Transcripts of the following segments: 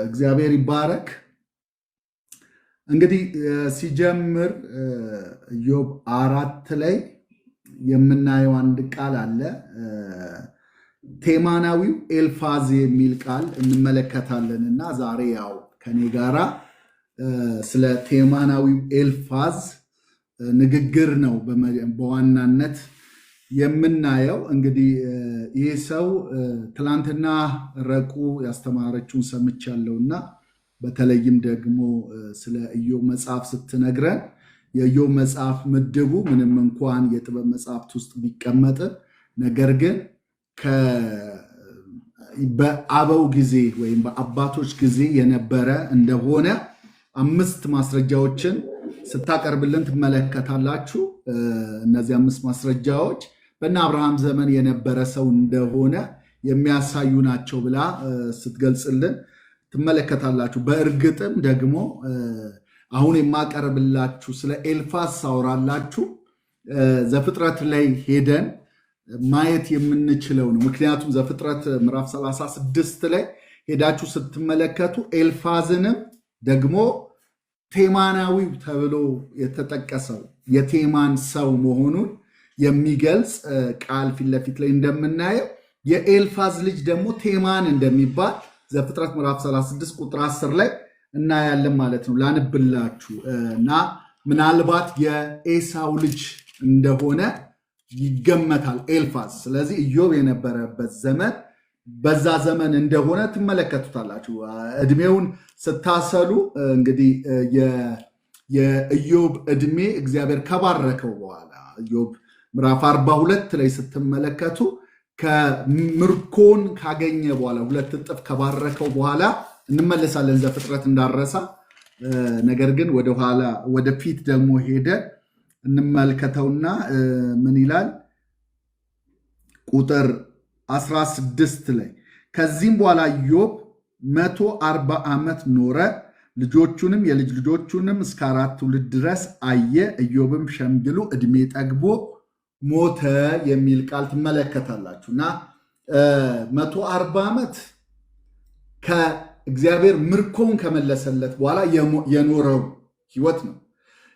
እግዚአብሔር ይባረክ። እንግዲህ ሲጀምር ኢዮብ 4 ላይ የምናየው አንድ ቃል አለ። ቴማናዊው ኤልፋዝ የሚል ቃል እንመለከታለንና ዛሬ ያው ከኔ ጋራ ስለ ቴማናዊው ኤልፋዝ ንግግር ነው በዋናነት የምናየው። እንግዲህ ይህ ሰው ትላንትና ረቁ ያስተማረችውን ሰምቻለሁና በተለይም ደግሞ ስለ ኢዮብ መጽሐፍ ስትነግረን የኢዮብ መጽሐፍ ምድቡ ምንም እንኳን የጥበብ መጽሐፍት ውስጥ ቢቀመጥ ነገር ግን በአበው ጊዜ ወይም በአባቶች ጊዜ የነበረ እንደሆነ 5 ማስረጃዎችን ስታቀርብልን ትመለከታላችሁ። እነዚህ 5 ማስረጃዎች በእነ አብርሃም ዘመን የነበረ ሰው እንደሆነ የሚያሳዩ ናቸው ብላ ስትገልጽልን ትመለከታላችሁ። በእርግጥም ደግሞ አሁን የማቀርብላችሁ ስለ ኤልፋዝ ሳወራላችሁ ዘፍጥረት ላይ ሄደን ማየት የምንችለው ነው። ምክንያቱም ዘፍጥረት ምዕራፍ 36 ላይ ሄዳችሁ ስትመለከቱ ኤልፋዝንም ደግሞ ቴማናዊው ተብሎ የተጠቀሰው የቴማን ሰው መሆኑን የሚገልጽ ቃል ፊት ለፊት ላይ እንደምናየው የኤልፋዝ ልጅ ደግሞ ቴማን እንደሚባል ዘፍጥረት ምዕራፍ 36 ቁጥር 10 ላይ እናያለን ማለት ነው። ላንብላችሁ እና ምናልባት የኤሳው ልጅ እንደሆነ ይገመታል ኤልፋዝ። ስለዚህ ኢዮብ የነበረበት ዘመን በዛ ዘመን እንደሆነ ትመለከቱታላችሁ። እድሜውን ስታሰሉ እንግዲህ የኢዮብ እድሜ እግዚአብሔር ከባረከው በኋላ ኢዮብ ምዕራፍ 42 ላይ ስትመለከቱ ከምርኮን ካገኘ በኋላ 2 እጥፍ ከባረከው በኋላ እንመለሳለን ዘፍጥረት እንዳረሳ። ነገር ግን ወደኋላ ወደፊት ደግሞ ሄደ እንመልከተውና ምን ይላል ቁጥር 16 ላይ ከዚህም በኋላ ኢዮብ 140 ዓመት ኖረ፣ ልጆቹንም የልጅ ልጆቹንም እስከ 4 ትውልድ ድረስ አየ። ኢዮብም ሸምግሎ እድሜ ጠግቦ ሞተ የሚል ቃል ትመለከታላችሁ። እና 140 ዓመት ከእግዚአብሔር ምርኮውን ከመለሰለት በኋላ የኖረው ህይወት ነው።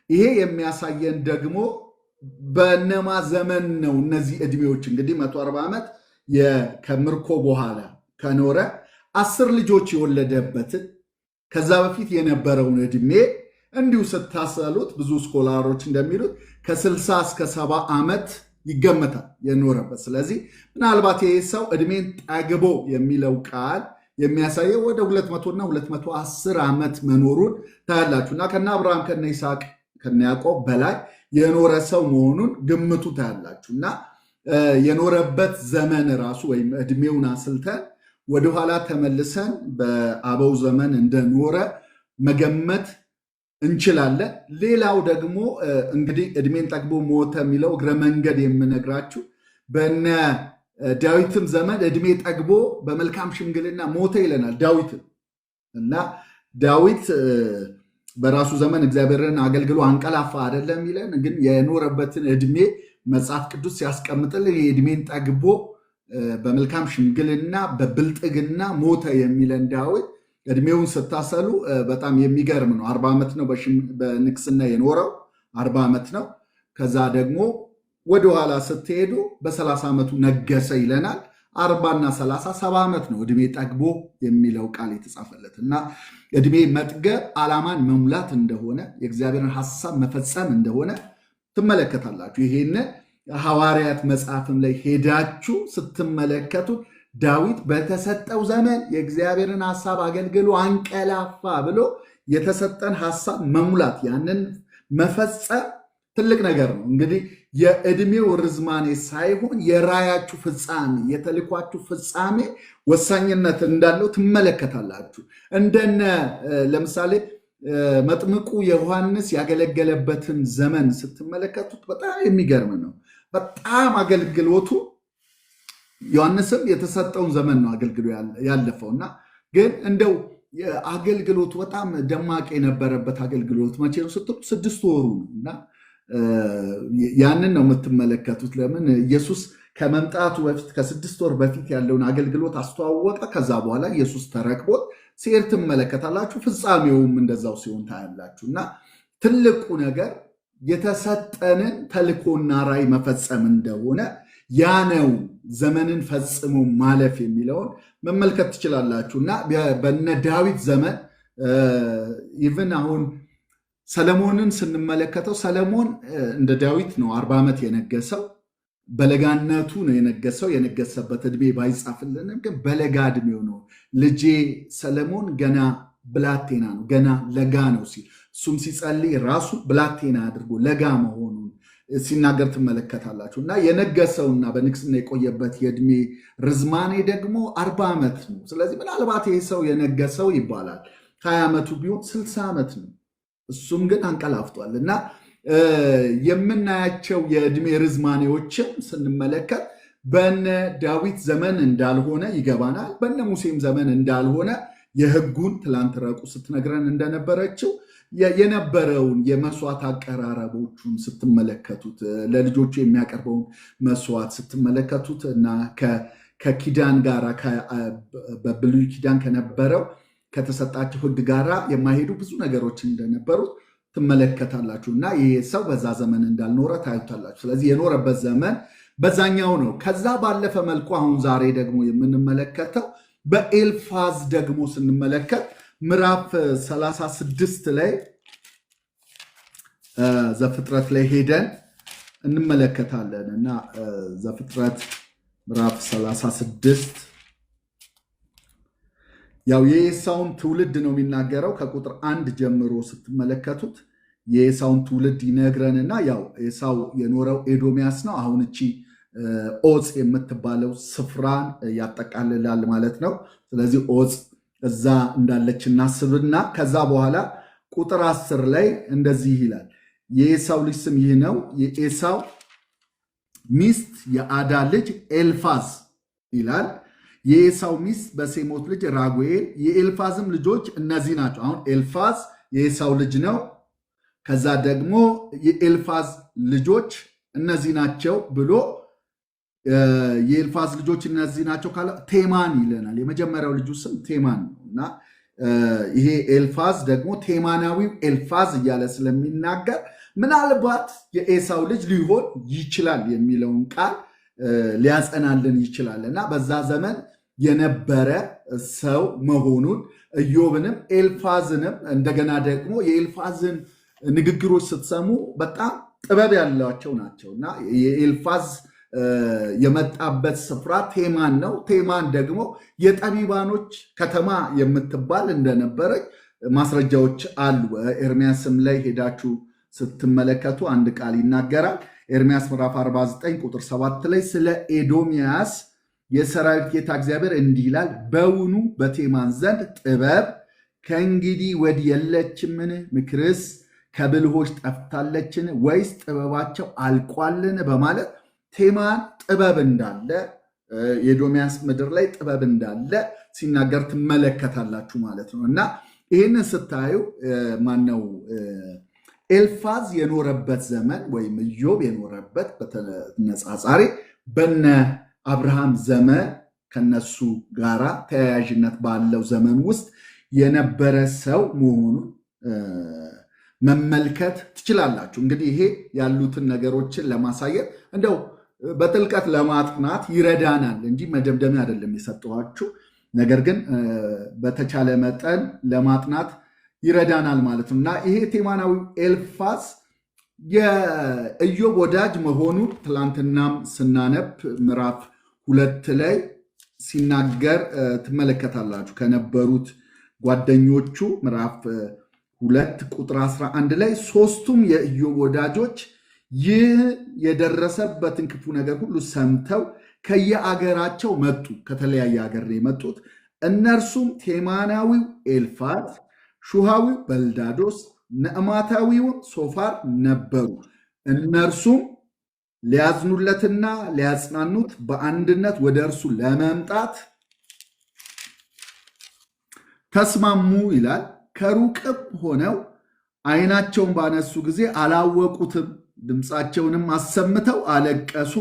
ይሄ የሚያሳየን ደግሞ በነማ ዘመን ነው እነዚህ እድሜዎች። እንግዲህ 140 ዓመት ከምርኮ በኋላ ከኖረ 10 ልጆች የወለደበትን ከዛ በፊት የነበረውን እድሜ እንዲሁ ስታሰሉት ብዙ ስኮላሮች እንደሚሉት ከ60 እስከ 70 ዓመት ይገመታል የኖረበት። ስለዚህ ምናልባት ይህ ሰው እድሜን ጠግቦ የሚለው ቃል የሚያሳየው ወደ 200 እና 210 ዓመት መኖሩን ታያላችሁ። እና ከነ አብርሃም ከነ ይስሐቅ ከነ ያዕቆብ በላይ የኖረ ሰው መሆኑን ግምቱ ታያላችሁ። እና የኖረበት ዘመን ራሱ ወይም እድሜውን አስልተን ወደኋላ ተመልሰን በአበው ዘመን እንደኖረ መገመት እንችላለን። ሌላው ደግሞ እንግዲህ እድሜን ጠግቦ ሞተ የሚለው እግረ መንገድ የምነግራችሁ በነ ዳዊትም ዘመን እድሜ ጠግቦ በመልካም ሽምግልና ሞተ ይለናል ዳዊትም። እና ዳዊት በራሱ ዘመን እግዚአብሔርን አገልግሎ አንቀላፋ አይደለም ይለን፣ ግን የኖረበትን እድሜ መጽሐፍ ቅዱስ ሲያስቀምጥልን የእድሜን ጠግቦ በመልካም ሽምግልና በብልጥግና ሞተ የሚለን ዳዊት እድሜውን ስታሰሉ በጣም የሚገርም ነው። 40 ዓመት ነው በንግስና የኖረው 40 ዓመት ነው። ከዛ ደግሞ ወደኋላ ስትሄዱ በ30 ዓመቱ ነገሰ ይለናል። 40 እና 30 70 ዓመት ነው እድሜ ጠግቦ የሚለው ቃል የተጻፈለት። እና እድሜ መጥገብ ዓላማን መሙላት እንደሆነ የእግዚአብሔርን ሐሳብ መፈጸም እንደሆነ ትመለከታላችሁ። ይሄን ሐዋርያት መጽሐፍም ላይ ሄዳችሁ ስትመለከቱ ዳዊት በተሰጠው ዘመን የእግዚአብሔርን ሐሳብ አገልግሎ አንቀላፋ ብሎ የተሰጠን ሐሳብ መሙላት ያንን መፈጸም ትልቅ ነገር ነው። እንግዲህ የዕድሜው ርዝማኔ ሳይሆን የራያችሁ ፍጻሜ የተልኳችሁ ፍጻሜ ወሳኝነት እንዳለው ትመለከታላችሁ። እንደነ ለምሳሌ መጥምቁ ዮሐንስ ያገለገለበትን ዘመን ስትመለከቱት በጣም የሚገርም ነው። በጣም አገልግሎቱ ዮሐንስም የተሰጠውን ዘመን ነው አገልግሎ ያለፈውና ግን እንደው አገልግሎቱ በጣም ደማቅ የነበረበት አገልግሎት መቼ ነው ስትሉ 6 ወሩ ነው። እና ያንን ነው የምትመለከቱት። ለምን ኢየሱስ ከመምጣቱ በፊት ከ6 ወር በፊት ያለውን አገልግሎት አስተዋወቀ። ከዛ በኋላ ኢየሱስ ተረክቦት ሲሄድ ትመለከታላችሁ። ፍጻሜውም እንደዛው ሲሆን ታያላችሁ። እና ትልቁ ነገር የተሰጠንን ተልኮና ራዕይ መፈጸም እንደሆነ ያ ነው ዘመንን ፈጽሞ ማለፍ የሚለውን መመልከት ትችላላችሁ። እና በነ ዳዊት ዘመን ኢቭን አሁን ሰለሞንን ስንመለከተው ሰለሞን እንደ ዳዊት ነው 40 ዓመት የነገሰው። በለጋነቱ ነው የነገሰው። የነገሰበት ዕድሜ ባይጻፍልንም ግን በለጋ ዕድሜው ነው። ልጄ ሰለሞን ገና ብላቴና ነው፣ ገና ለጋ ነው ሲል እሱም ሲጸልይ ራሱ ብላቴና አድርጎ ለጋ መሆኑን ሲናገር ትመለከታላችሁ። እና የነገሰውና በንግስና የቆየበት የዕድሜ ርዝማኔ ደግሞ 40 ዓመት ነው። ስለዚህ ምናልባት ይህ ሰው የነገሰው ይባላል 20 ዓመቱ ቢሆን 60 ዓመት ነው። እሱም ግን አንቀላፍቷል። እና የምናያቸው የዕድሜ ርዝማኔዎችን ስንመለከት በነ ዳዊት ዘመን እንዳልሆነ ይገባናል። በነ ሙሴም ዘመን እንዳልሆነ የሕጉን ትላንት ረቁ ስትነግረን እንደነበረችው የነበረውን የመስዋዕት አቀራረቦቹን ስትመለከቱት ለልጆቹ የሚያቀርበውን መስዋዕት ስትመለከቱት እና ከኪዳን ጋር በብሉይ ኪዳን ከነበረው ከተሰጣቸው ሕግ ጋር የማይሄዱ ብዙ ነገሮች እንደነበሩት ትመለከታላችሁ። እና ይህ ሰው በዛ ዘመን እንዳልኖረ ታዩታላችሁ። ስለዚህ የኖረበት ዘመን በዛኛው ነው። ከዛ ባለፈ መልኩ አሁን ዛሬ ደግሞ የምንመለከተው በኤልፋዝ ደግሞ ስንመለከት ምዕራፍ 36 ላይ ዘፍጥረት ላይ ሄደን እንመለከታለን። እና ዘፍጥረት ምዕራፍ 36 ያው የኤሳውን ትውልድ ነው የሚናገረው። ከቁጥር 1 ጀምሮ ስትመለከቱት የኤሳውን ትውልድ ይነግረንና ያው ኤሳው የኖረው ኤዶሚያስ ነው። አሁን እቺ ኦፅ የምትባለው ስፍራን ያጠቃልላል ማለት ነው። ስለዚህ ኦፅ እዛ እንዳለች እናስብና ከዛ በኋላ ቁጥር 10 ላይ እንደዚህ ይላል። የኤሳው ልጅ ስም ይህ ነው። የኤሳው ሚስት የአዳ ልጅ ኤልፋዝ ይላል። የኤሳው ሚስት በሴሞት ልጅ ራጉኤል። የኤልፋዝም ልጆች እነዚህ ናቸው። አሁን ኤልፋዝ የኤሳው ልጅ ነው። ከዛ ደግሞ የኤልፋዝ ልጆች እነዚህ ናቸው ብሎ የኤልፋዝ ልጆች እነዚህ ናቸው ካለ ቴማን ይለናል። የመጀመሪያው ልጁ ስም ቴማን ነው። እና ይሄ ኤልፋዝ ደግሞ ቴማናዊው ኤልፋዝ እያለ ስለሚናገር ምናልባት የኤሳው ልጅ ሊሆን ይችላል የሚለውን ቃል ሊያጸናልን ይችላል። እና በዛ ዘመን የነበረ ሰው መሆኑን ኢዮብንም ኤልፋዝንም እንደገና ደግሞ የኤልፋዝን ንግግሮች ስትሰሙ በጣም ጥበብ ያላቸው ናቸው። እና የኤልፋዝ የመጣበት ስፍራ ቴማን ነው። ቴማን ደግሞ የጠቢባኖች ከተማ የምትባል እንደነበረች ማስረጃዎች አሉ። ኤርሚያስም ላይ ሄዳችሁ ስትመለከቱ አንድ ቃል ይናገራል። ኤርሚያስ ምዕራፍ 49 ቁጥር 7 ላይ ስለ ኤዶምያስ የሰራዊት ጌታ እግዚአብሔር እንዲህ ይላል፣ በውኑ በቴማን ዘንድ ጥበብ ከእንግዲህ ወዲህ የለችምን? ምክርስ ከብልሆች ጠፍታለችን? ወይስ ጥበባቸው አልቋልን? በማለት ቴማን ጥበብ እንዳለ የኤዶምያስ ምድር ላይ ጥበብ እንዳለ ሲናገር ትመለከታላችሁ ማለት ነው። እና ይህንን ስታዩ ማነው ኤልፋዝ የኖረበት ዘመን ወይም ኢዮብ የኖረበት በተነጻጻሪ በነ አብርሃም ዘመን ከነሱ ጋራ ተያያዥነት ባለው ዘመን ውስጥ የነበረ ሰው መሆኑን መመልከት ትችላላችሁ። እንግዲህ ይሄ ያሉትን ነገሮችን ለማሳየት እንደው በጥልቀት ለማጥናት ይረዳናል እንጂ መደምደሚያ አይደለም የሰጠኋችሁ። ነገር ግን በተቻለ መጠን ለማጥናት ይረዳናል ማለት ነው። እና ይሄ ቴማናዊ ኤልፋዝ የኢዮብ ወዳጅ መሆኑን ትላንትናም ስናነብ ምዕራፍ 2 ላይ ሲናገር ትመለከታላችሁ። ከነበሩት ጓደኞቹ ምዕራፍ 2 ቁጥር 11 ላይ ሶስቱም የኢዮብ ወዳጆች ይህ የደረሰበትን ክፉ ነገር ሁሉ ሰምተው ከየአገራቸው መጡ። ከተለያየ ሀገር የመጡት እነርሱም ቴማናዊው ኤልፋዝ፣ ሹሃዊው በልዳዶስ፣ ነዕማታዊውን ሶፋር ነበሩ። እነርሱም ሊያዝኑለትና ሊያጽናኑት በአንድነት ወደ እርሱ ለመምጣት ተስማሙ ይላል። ከሩቅም ሆነው ዓይናቸውን ባነሱ ጊዜ አላወቁትም፣ ድምፃቸውንም አሰምተው አለቀሱ።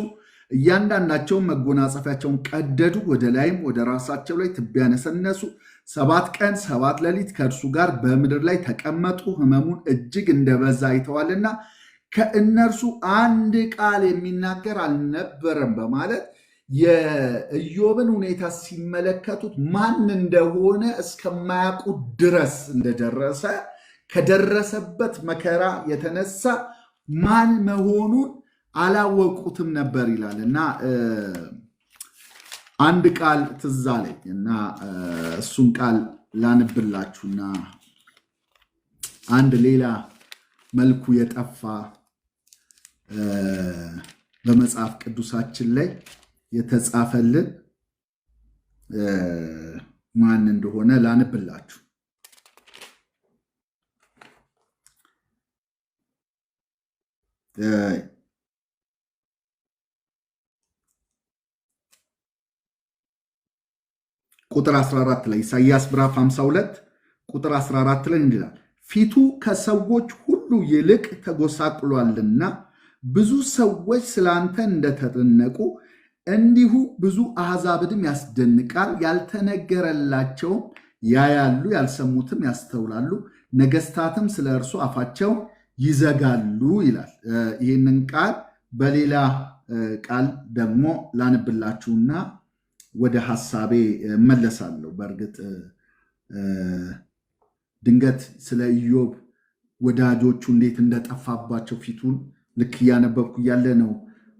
እያንዳንዳቸው መጎናጸፊያቸውን ቀደዱ፣ ወደ ላይም ወደ ራሳቸው ላይ ትቢያ ነሰነሱ። 7 ቀን 7 ሌሊት ከእርሱ ጋር በምድር ላይ ተቀመጡ፣ ሕመሙን እጅግ እንደበዛ አይተዋልና ከእነርሱ አንድ ቃል የሚናገር አልነበረም በማለት የኢዮብን ሁኔታ ሲመለከቱት ማን እንደሆነ እስከማያውቁ ድረስ እንደደረሰ ከደረሰበት መከራ የተነሳ ማን መሆኑን አላወቁትም ነበር ይላል እና አንድ ቃል ትዝ አለኝ እና እሱን ቃል ላንብላችሁና አንድ ሌላ መልኩ የጠፋ በመጽሐፍ ቅዱሳችን ላይ የተጻፈልን ማን እንደሆነ ላንብላችሁ። ቁጥር 14 ላይ ኢሳይያስ ምዕራፍ 52 ቁጥር 14 ላይ እንዲላል ፊቱ ከሰዎች ሁሉ ይልቅ ተጎሳቅሏልና ብዙ ሰዎች ስላንተ እንደተደነቁ እንዲሁ ብዙ አሕዛብንም ያስደንቃል። ያልተነገረላቸውም ያያሉ፣ ያልሰሙትም ያስተውላሉ፣ ነገስታትም ስለ እርሱ አፋቸው ይዘጋሉ ይላል። ይህንን ቃል በሌላ ቃል ደግሞ ላንብላችሁና ወደ ሐሳቤ መለሳለሁ። በእርግጥ ድንገት ስለ ኢዮብ ወዳጆቹ እንዴት እንደጠፋባቸው ፊቱን ልክ እያነበብኩ እያለ ነው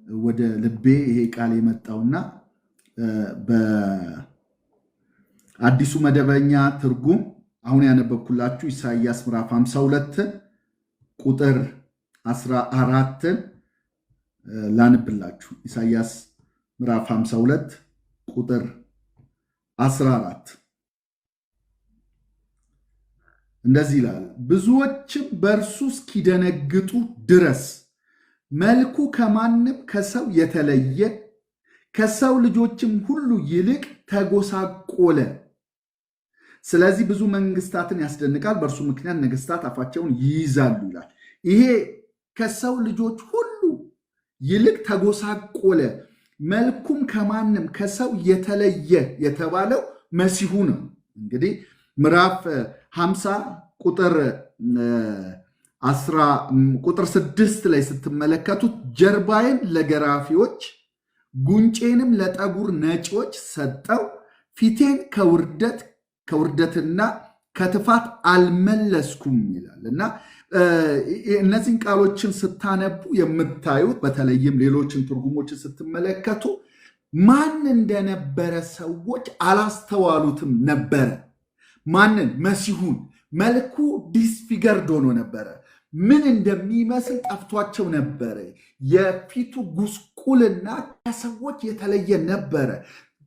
ወደ ልቤ ይሄ ቃል የመጣውና በአዲሱ መደበኛ ትርጉም አሁን ያነበብኩላችሁ ኢሳይያስ ምዕራፍ 52 ቁጥር 14 ላንብላችሁ። ኢሳይያስ ምዕራፍ 52 ቁጥር 14 እንደዚህ ይላል፣ ብዙዎችም በእርሱ እስኪደነግጡ ድረስ መልኩ ከማንም ከሰው የተለየ ከሰው ልጆችም ሁሉ ይልቅ ተጎሳቆለ። ስለዚህ ብዙ መንግስታትን ያስደንቃል፣ በእርሱ ምክንያት ነገስታት አፋቸውን ይይዛሉ ይላል። ይሄ ከሰው ልጆች ሁሉ ይልቅ ተጎሳቆለ፣ መልኩም ከማንም ከሰው የተለየ የተባለው መሲሁ ነው። እንግዲህ ምዕራፍ 50 ቁጥር 6 ላይ ስትመለከቱት ጀርባዬን ለገራፊዎች ጉንጬንም ለጠጉር ነጪዎች ሰጠው፣ ፊቴን ከውርደትና ከትፋት አልመለስኩም ይላል እና እነዚህን ቃሎችን ስታነቡ የምታዩት በተለይም ሌሎችን ትርጉሞችን ስትመለከቱ ማን እንደነበረ ሰዎች አላስተዋሉትም ነበረ። ማንን? መሲሁን። መልኩ ዲስፊገርድ ሆኖ ነበረ። ምን እንደሚመስል ጠፍቷቸው ነበረ። የፊቱ ጉስቁልና ከሰዎች የተለየ ነበረ።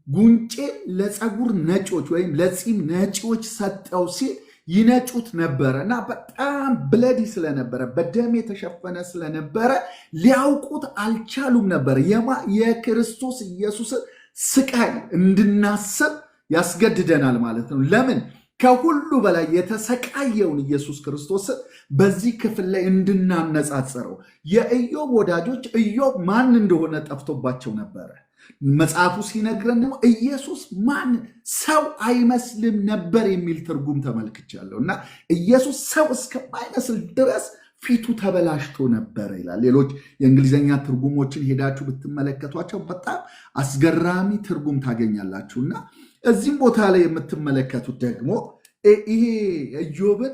ጉንጬ ለፀጉር ነጮች ወይም ለፂም ነጪዎች ሰጠው ሲል ይነጩት ነበረ እና በጣም ብለዲ ስለነበረ በደም የተሸፈነ ስለነበረ ሊያውቁት አልቻሉም ነበረ። የክርስቶስ ኢየሱስን ስቃይ እንድናስብ ያስገድደናል ማለት ነው። ለምን? ከሁሉ በላይ የተሰቃየውን ኢየሱስ ክርስቶስን በዚህ ክፍል ላይ እንድናነጻጽረው። የኢዮብ ወዳጆች ኢዮብ ማን እንደሆነ ጠፍቶባቸው ነበረ። መጽሐፉ ሲነግረን ደግሞ ኢየሱስ ማን ሰው አይመስልም ነበር የሚል ትርጉም ተመልክቻለሁ እና ኢየሱስ ሰው እስከማይመስል ድረስ ፊቱ ተበላሽቶ ነበረ ይላል። ሌሎች የእንግሊዝኛ ትርጉሞችን ሄዳችሁ ብትመለከቷቸው በጣም አስገራሚ ትርጉም ታገኛላችሁና እዚህም ቦታ ላይ የምትመለከቱት ደግሞ ይሄ ኢዮብን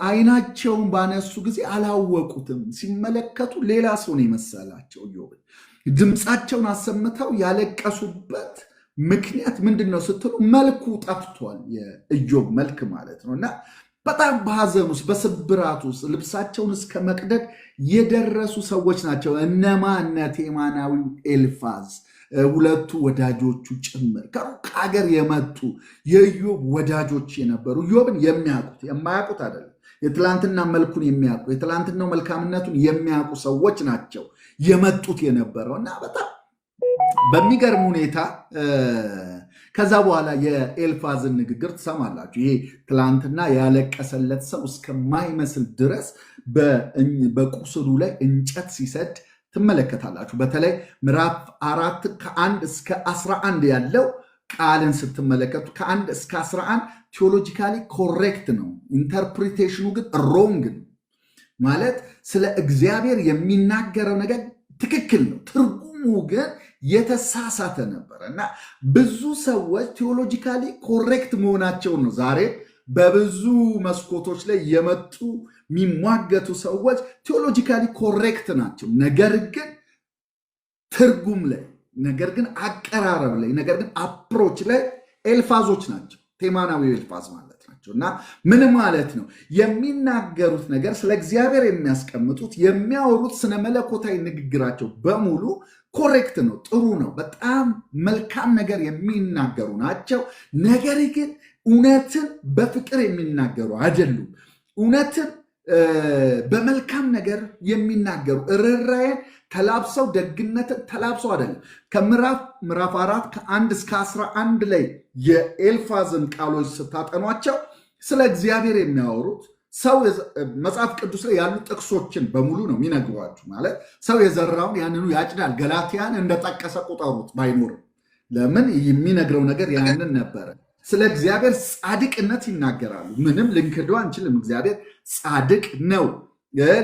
አይናቸውን ባነሱ ጊዜ አላወቁትም። ሲመለከቱ ሌላ ሰው ነው የመሰላቸው። ኢዮብን ድምፃቸውን አሰምተው ያለቀሱበት ምክንያት ምንድን ነው ስትሉ መልኩ ጠፍቷል። የኢዮብ መልክ ማለት ነው እና በጣም በሐዘን ውስጥ በስብራት ውስጥ ልብሳቸውን እስከ መቅደድ የደረሱ ሰዎች ናቸው። እነማ? እነ ቴማናዊው ኤልፋዝ ሁለቱ ወዳጆቹ ጭምር ከሩቅ ሀገር የመጡ የኢዮብ ወዳጆች የነበሩ ኢዮብን የሚያውቁት የማያውቁት አይደለም። የትላንትና መልኩን የሚያውቁ የትላንትናው መልካምነቱን የሚያውቁ ሰዎች ናቸው የመጡት የነበረው እና በጣም በሚገርም ሁኔታ ከዛ በኋላ የኤልፋዝን ንግግር ትሰማላችሁ። ይሄ ትላንትና ያለቀሰለት ሰው እስከማይመስል ድረስ በቁስሉ ላይ እንጨት ሲሰድ ትመለከታላችሁ። በተለይ ምዕራፍ 4 ከ1 እስከ 11 ያለው ቃልን ስትመለከቱ ከ1 እስከ 11 ቴዎሎጂካሊ ኮሬክት ነው፣ ኢንተርፕሪቴሽኑ ግን ሮንግ ነው። ማለት ስለ እግዚአብሔር የሚናገረው ነገር ትክክል ነው፣ ትርጉሙ ግን የተሳሳተ ነበረ እና ብዙ ሰዎች ቴዎሎጂካሊ ኮሬክት መሆናቸውን ነው ዛሬ በብዙ መስኮቶች ላይ የመጡ የሚሟገቱ ሰዎች ቴዎሎጂካሊ ኮሬክት ናቸው። ነገር ግን ትርጉም ላይ፣ ነገር ግን አቀራረብ ላይ፣ ነገር ግን አፕሮች ላይ ኤልፋዞች ናቸው። ቴማናዊ ኤልፋዝ ማለት ናቸው። እና ምን ማለት ነው? የሚናገሩት ነገር ስለ እግዚአብሔር የሚያስቀምጡት የሚያወሩት ስነ መለኮታዊ ንግግራቸው በሙሉ ኮሬክት ነው፣ ጥሩ ነው፣ በጣም መልካም ነገር የሚናገሩ ናቸው። ነገር ግን እውነትን በፍቅር የሚናገሩ አይደሉም። እውነትን በመልካም ነገር የሚናገሩ ርኅራኄን ተላብሰው ደግነትን ተላብሰው አይደለም። ከምዕራፍ 4 ከ1 እስከ 11 ላይ የኤልፋዝን ቃሎች ስታጠኗቸው ስለ እግዚአብሔር የሚያወሩት ሰው መጽሐፍ ቅዱስ ላይ ያሉ ጥቅሶችን በሙሉ ነው የሚነግሯችሁ። ማለት ሰው የዘራውን ያንኑ ያጭዳል። ገላትያን እንደጠቀሰ ቁጠሩት ባይኖርም። ለምን የሚነግረው ነገር ያንን ነበረ። ስለ እግዚአብሔር ጻድቅነት ይናገራሉ። ምንም ልንክደው አንችልም። እግዚአብሔር ጻድቅ ነው።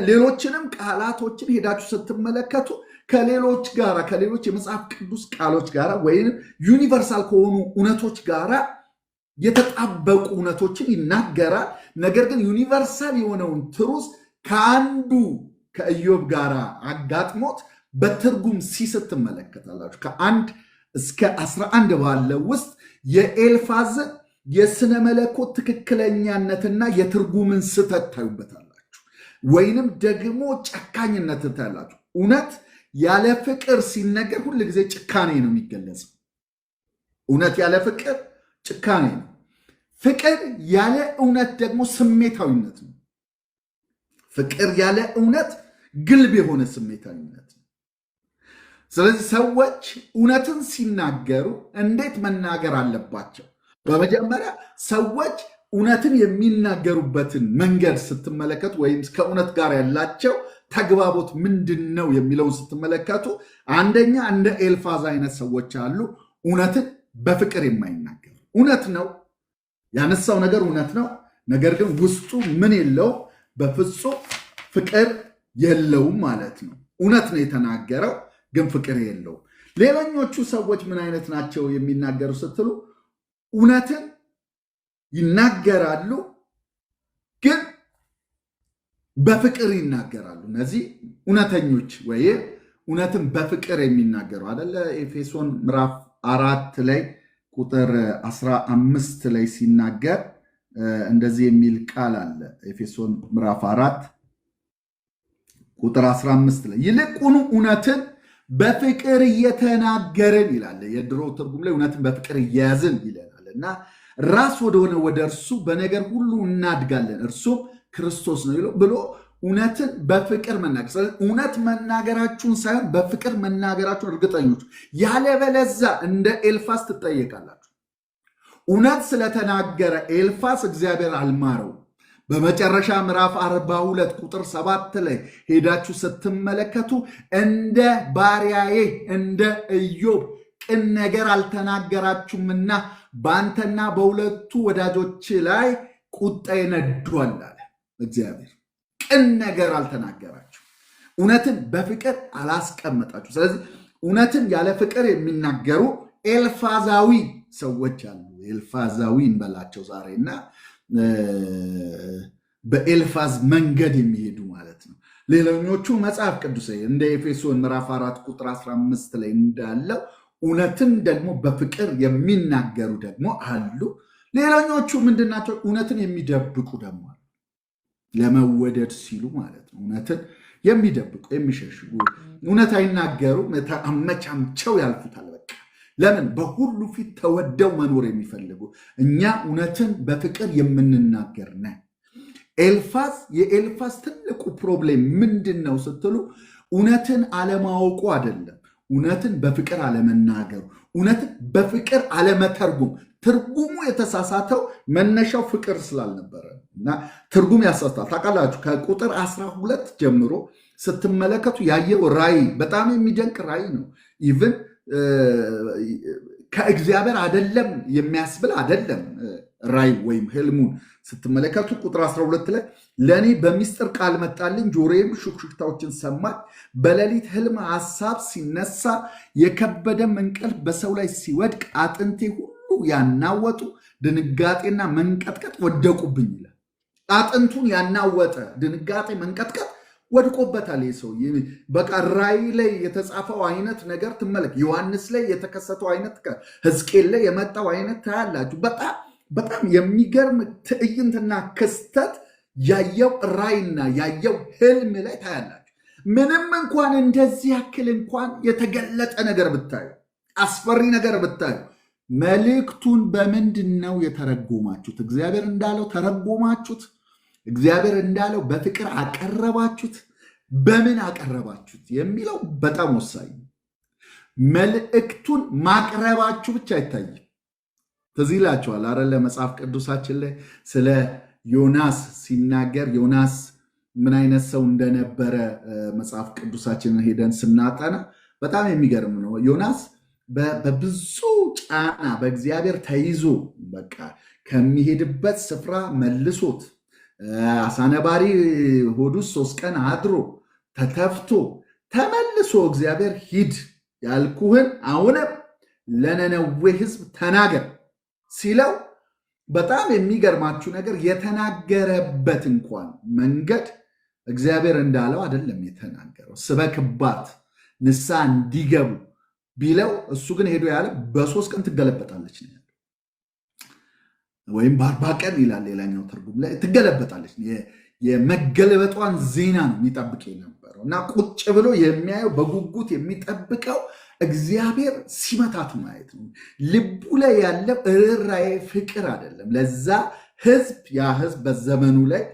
ሌሎችንም ቃላቶችን ሄዳችሁ ስትመለከቱ ከሌሎች ጋራ ከሌሎች የመጽሐፍ ቅዱስ ቃሎች ጋራ ወይም ዩኒቨርሳል ከሆኑ እውነቶች ጋራ የተጣበቁ እውነቶችን ይናገራል። ነገር ግን ዩኒቨርሳል የሆነውን ትሩዝ ከአንዱ ከኢዮብ ጋር አጋጥሞት በትርጉም ሲስት ትመለከታላችሁ። ከ1 እስከ 11 ባለው ውስጥ የኤልፋዝን የስነ መለኮት ትክክለኛነትና የትርጉምን ስተት ታዩበታላችሁ። ወይንም ደግሞ ጨካኝነትን ታያላችሁ። እውነት ያለ ፍቅር ሲነገር ሁል ጊዜ ጭካኔ ነው የሚገለጸው። እውነት ያለ ፍቅር ጭካኔ ነው። ፍቅር ያለ እውነት ደግሞ ስሜታዊነት ነው። ፍቅር ያለ እውነት ግልብ የሆነ ስሜታዊነት ነው። ስለዚህ ሰዎች እውነትን ሲናገሩ እንዴት መናገር አለባቸው? በመጀመሪያ ሰዎች እውነትን የሚናገሩበትን መንገድ ስትመለከቱ ወይም ከእውነት ጋር ያላቸው ተግባቦት ምንድን ነው የሚለውን ስትመለከቱ፣ አንደኛ እንደ ኤልፋዝ አይነት ሰዎች አሉ። እውነትን በፍቅር የማይናገሩ እውነት ነው ያነሳው ነገር እውነት ነው፣ ነገር ግን ውስጡ ምን የለውም? በፍጹም ፍቅር የለውም ማለት ነው። እውነት ነው የተናገረው፣ ግን ፍቅር የለውም። ሌላኞቹ ሰዎች ምን አይነት ናቸው የሚናገሩ ስትሉ፣ እውነትን ይናገራሉ፣ ግን በፍቅር ይናገራሉ። እነዚህ እውነተኞች ወይ እውነትን በፍቅር የሚናገሩ አይደለ? ኤፌሶን ምዕራፍ 4 ላይ ቁጥር 15 ላይ ሲናገር እንደዚህ የሚል ቃል አለ። ኤፌሶን ምዕራፍ 4 ቁጥር 15 ላይ ይልቁኑ እውነትን በፍቅር እየተናገርን ይላል። የድሮ ትርጉም ላይ እውነትን በፍቅር እየያዝን ይለናል እና ራስ ወደሆነ ወደ እርሱ በነገር ሁሉ እናድጋለን፣ እርሱም ክርስቶስ ነው ብሎ እውነትን በፍቅር መናገር። ስለዚህ እውነት መናገራችሁን ሳይሆን በፍቅር መናገራችሁን እርግጠኞች፣ ያለበለዛ እንደ ኤልፋዝ ትጠየቃላችሁ። እውነት ስለተናገረ ኤልፋዝ እግዚአብሔር አልማረው። በመጨረሻ ምዕራፍ 42 ቁጥር 7 ላይ ሄዳችሁ ስትመለከቱ እንደ ባሪያዬ እንደ ኢዮብ ቅን ነገር አልተናገራችሁምና በአንተና በሁለቱ ወዳጆች ላይ ቁጣዬ ነዷል አለ እግዚአብሔር። ቅን ነገር አልተናገራችሁ፣ እውነትን በፍቅር አላስቀመጣችሁ። ስለዚህ እውነትን ያለ ፍቅር የሚናገሩ ኤልፋዛዊ ሰዎች አሉ። ኤልፋዛዊ እንበላቸው ዛሬና በኤልፋዝ መንገድ የሚሄዱ ማለት ነው። ሌላኞቹ መጽሐፍ ቅዱስ እንደ ኤፌሶን ምዕራፍ 4 ቁጥር 15 ላይ እንዳለው እውነትን ደግሞ በፍቅር የሚናገሩ ደግሞ አሉ። ሌላኞቹ ምንድናቸው? እውነትን የሚደብቁ ደግሞ አሉ። ለመወደድ ሲሉ ማለት ነው። እውነትን የሚደብቁ የሚሸሽጉ፣ እውነት አይናገሩም፣ አመቻምቸው ያልፉታል። በቃ ለምን? በሁሉ ፊት ተወደው መኖር የሚፈልጉ። እኛ እውነትን በፍቅር የምንናገር ነን። የኤልፋዝ ትልቁ ፕሮብሌም ምንድን ነው ስትሉ፣ እውነትን አለማወቁ አይደለም፣ እውነትን በፍቅር አለመናገሩ፣ እውነትን በፍቅር አለመተርጉም። ትርጉሙ የተሳሳተው መነሻው ፍቅር ስላልነበረ እና ትርጉም ያሳስታል። ታውቃላችሁ ከቁጥር 12 ጀምሮ ስትመለከቱ ያየው ራእይ በጣም የሚደንቅ ራእይ ነው። ኢቭን ከእግዚአብሔር አይደለም የሚያስብል አይደለም። ራእይ ወይም ህልሙን ስትመለከቱ ቁጥር 12 ላይ ለእኔ በሚስጥር ቃል መጣልኝ፣ ጆሮዬም ሹክሹክታዎችን ሰማች። በሌሊት ህልም ሐሳብ ሲነሳ የከበደም እንቅልፍ በሰው ላይ ሲወድቅ አጥንቴ ሁሉ ያናወጡ ድንጋጤና መንቀጥቀጥ ወደቁብኝ ይላል። አጥንቱን ያናወጠ ድንጋጤ መንቀጥቀጥ ወድቆበታል። ሰው በቃ ራእይ ላይ የተጻፈው አይነት ነገር ትመለክ፣ ዮሐንስ ላይ የተከሰተው አይነት፣ ሕዝቅኤል ላይ የመጣው አይነት ታያላችሁ። በጣም የሚገርም ትዕይንትና ክስተት ያየው ራእይና ያየው ህልም ላይ ታያላችሁ። ምንም እንኳን እንደዚህ ያክል እንኳን የተገለጠ ነገር ብታዩ፣ አስፈሪ ነገር ብታዩ፣ መልእክቱን በምንድን ነው የተረጎማችሁት? እግዚአብሔር እንዳለው ተረጎማችሁት? እግዚአብሔር እንዳለው በፍቅር አቀረባችሁት? በምን አቀረባችሁት የሚለው በጣም ወሳኝ። መልእክቱን ማቅረባችሁ ብቻ አይታይም። ትዝ ይላችኋል አይደለ? መጽሐፍ ቅዱሳችን ላይ ስለ ዮናስ ሲናገር ዮናስ ምን አይነት ሰው እንደነበረ መጽሐፍ ቅዱሳችንን ሄደን ስናጠና በጣም የሚገርም ነው። ዮናስ በብዙ ጫና በእግዚአብሔር ተይዞ በቃ ከሚሄድበት ስፍራ መልሶት አሳነባሪ ሆድ ውስጥ 3 ቀን አድሮ ተተፍቶ ተመልሶ እግዚአብሔር ሂድ ያልኩህን አሁንም ለነነዌ ሕዝብ ተናገር ሲለው በጣም የሚገርማችሁ ነገር የተናገረበት እንኳን መንገድ እግዚአብሔር እንዳለው አይደለም የተናገረው። ስበክባት ንስሐ እንዲገቡ ቢለው እሱ ግን ሄዶ ያለ በ3 ቀን ትገለበጣለች ነው ያለው፣ ወይም በ40 ቀን ይላል ሌላኛው ትርጉም ላይ ትገለበጣለች። የመገለበጧን ዜና ነው የሚጠብቅ የነበረው እና ቁጭ ብሎ የሚያየው በጉጉት የሚጠብቀው እግዚአብሔር ሲመታት ማየት ነው። ልቡ ላይ ያለው ርኅራኄ ፍቅር አይደለም ለዛ ህዝብ። ያ ህዝብ በዘመኑ ላይ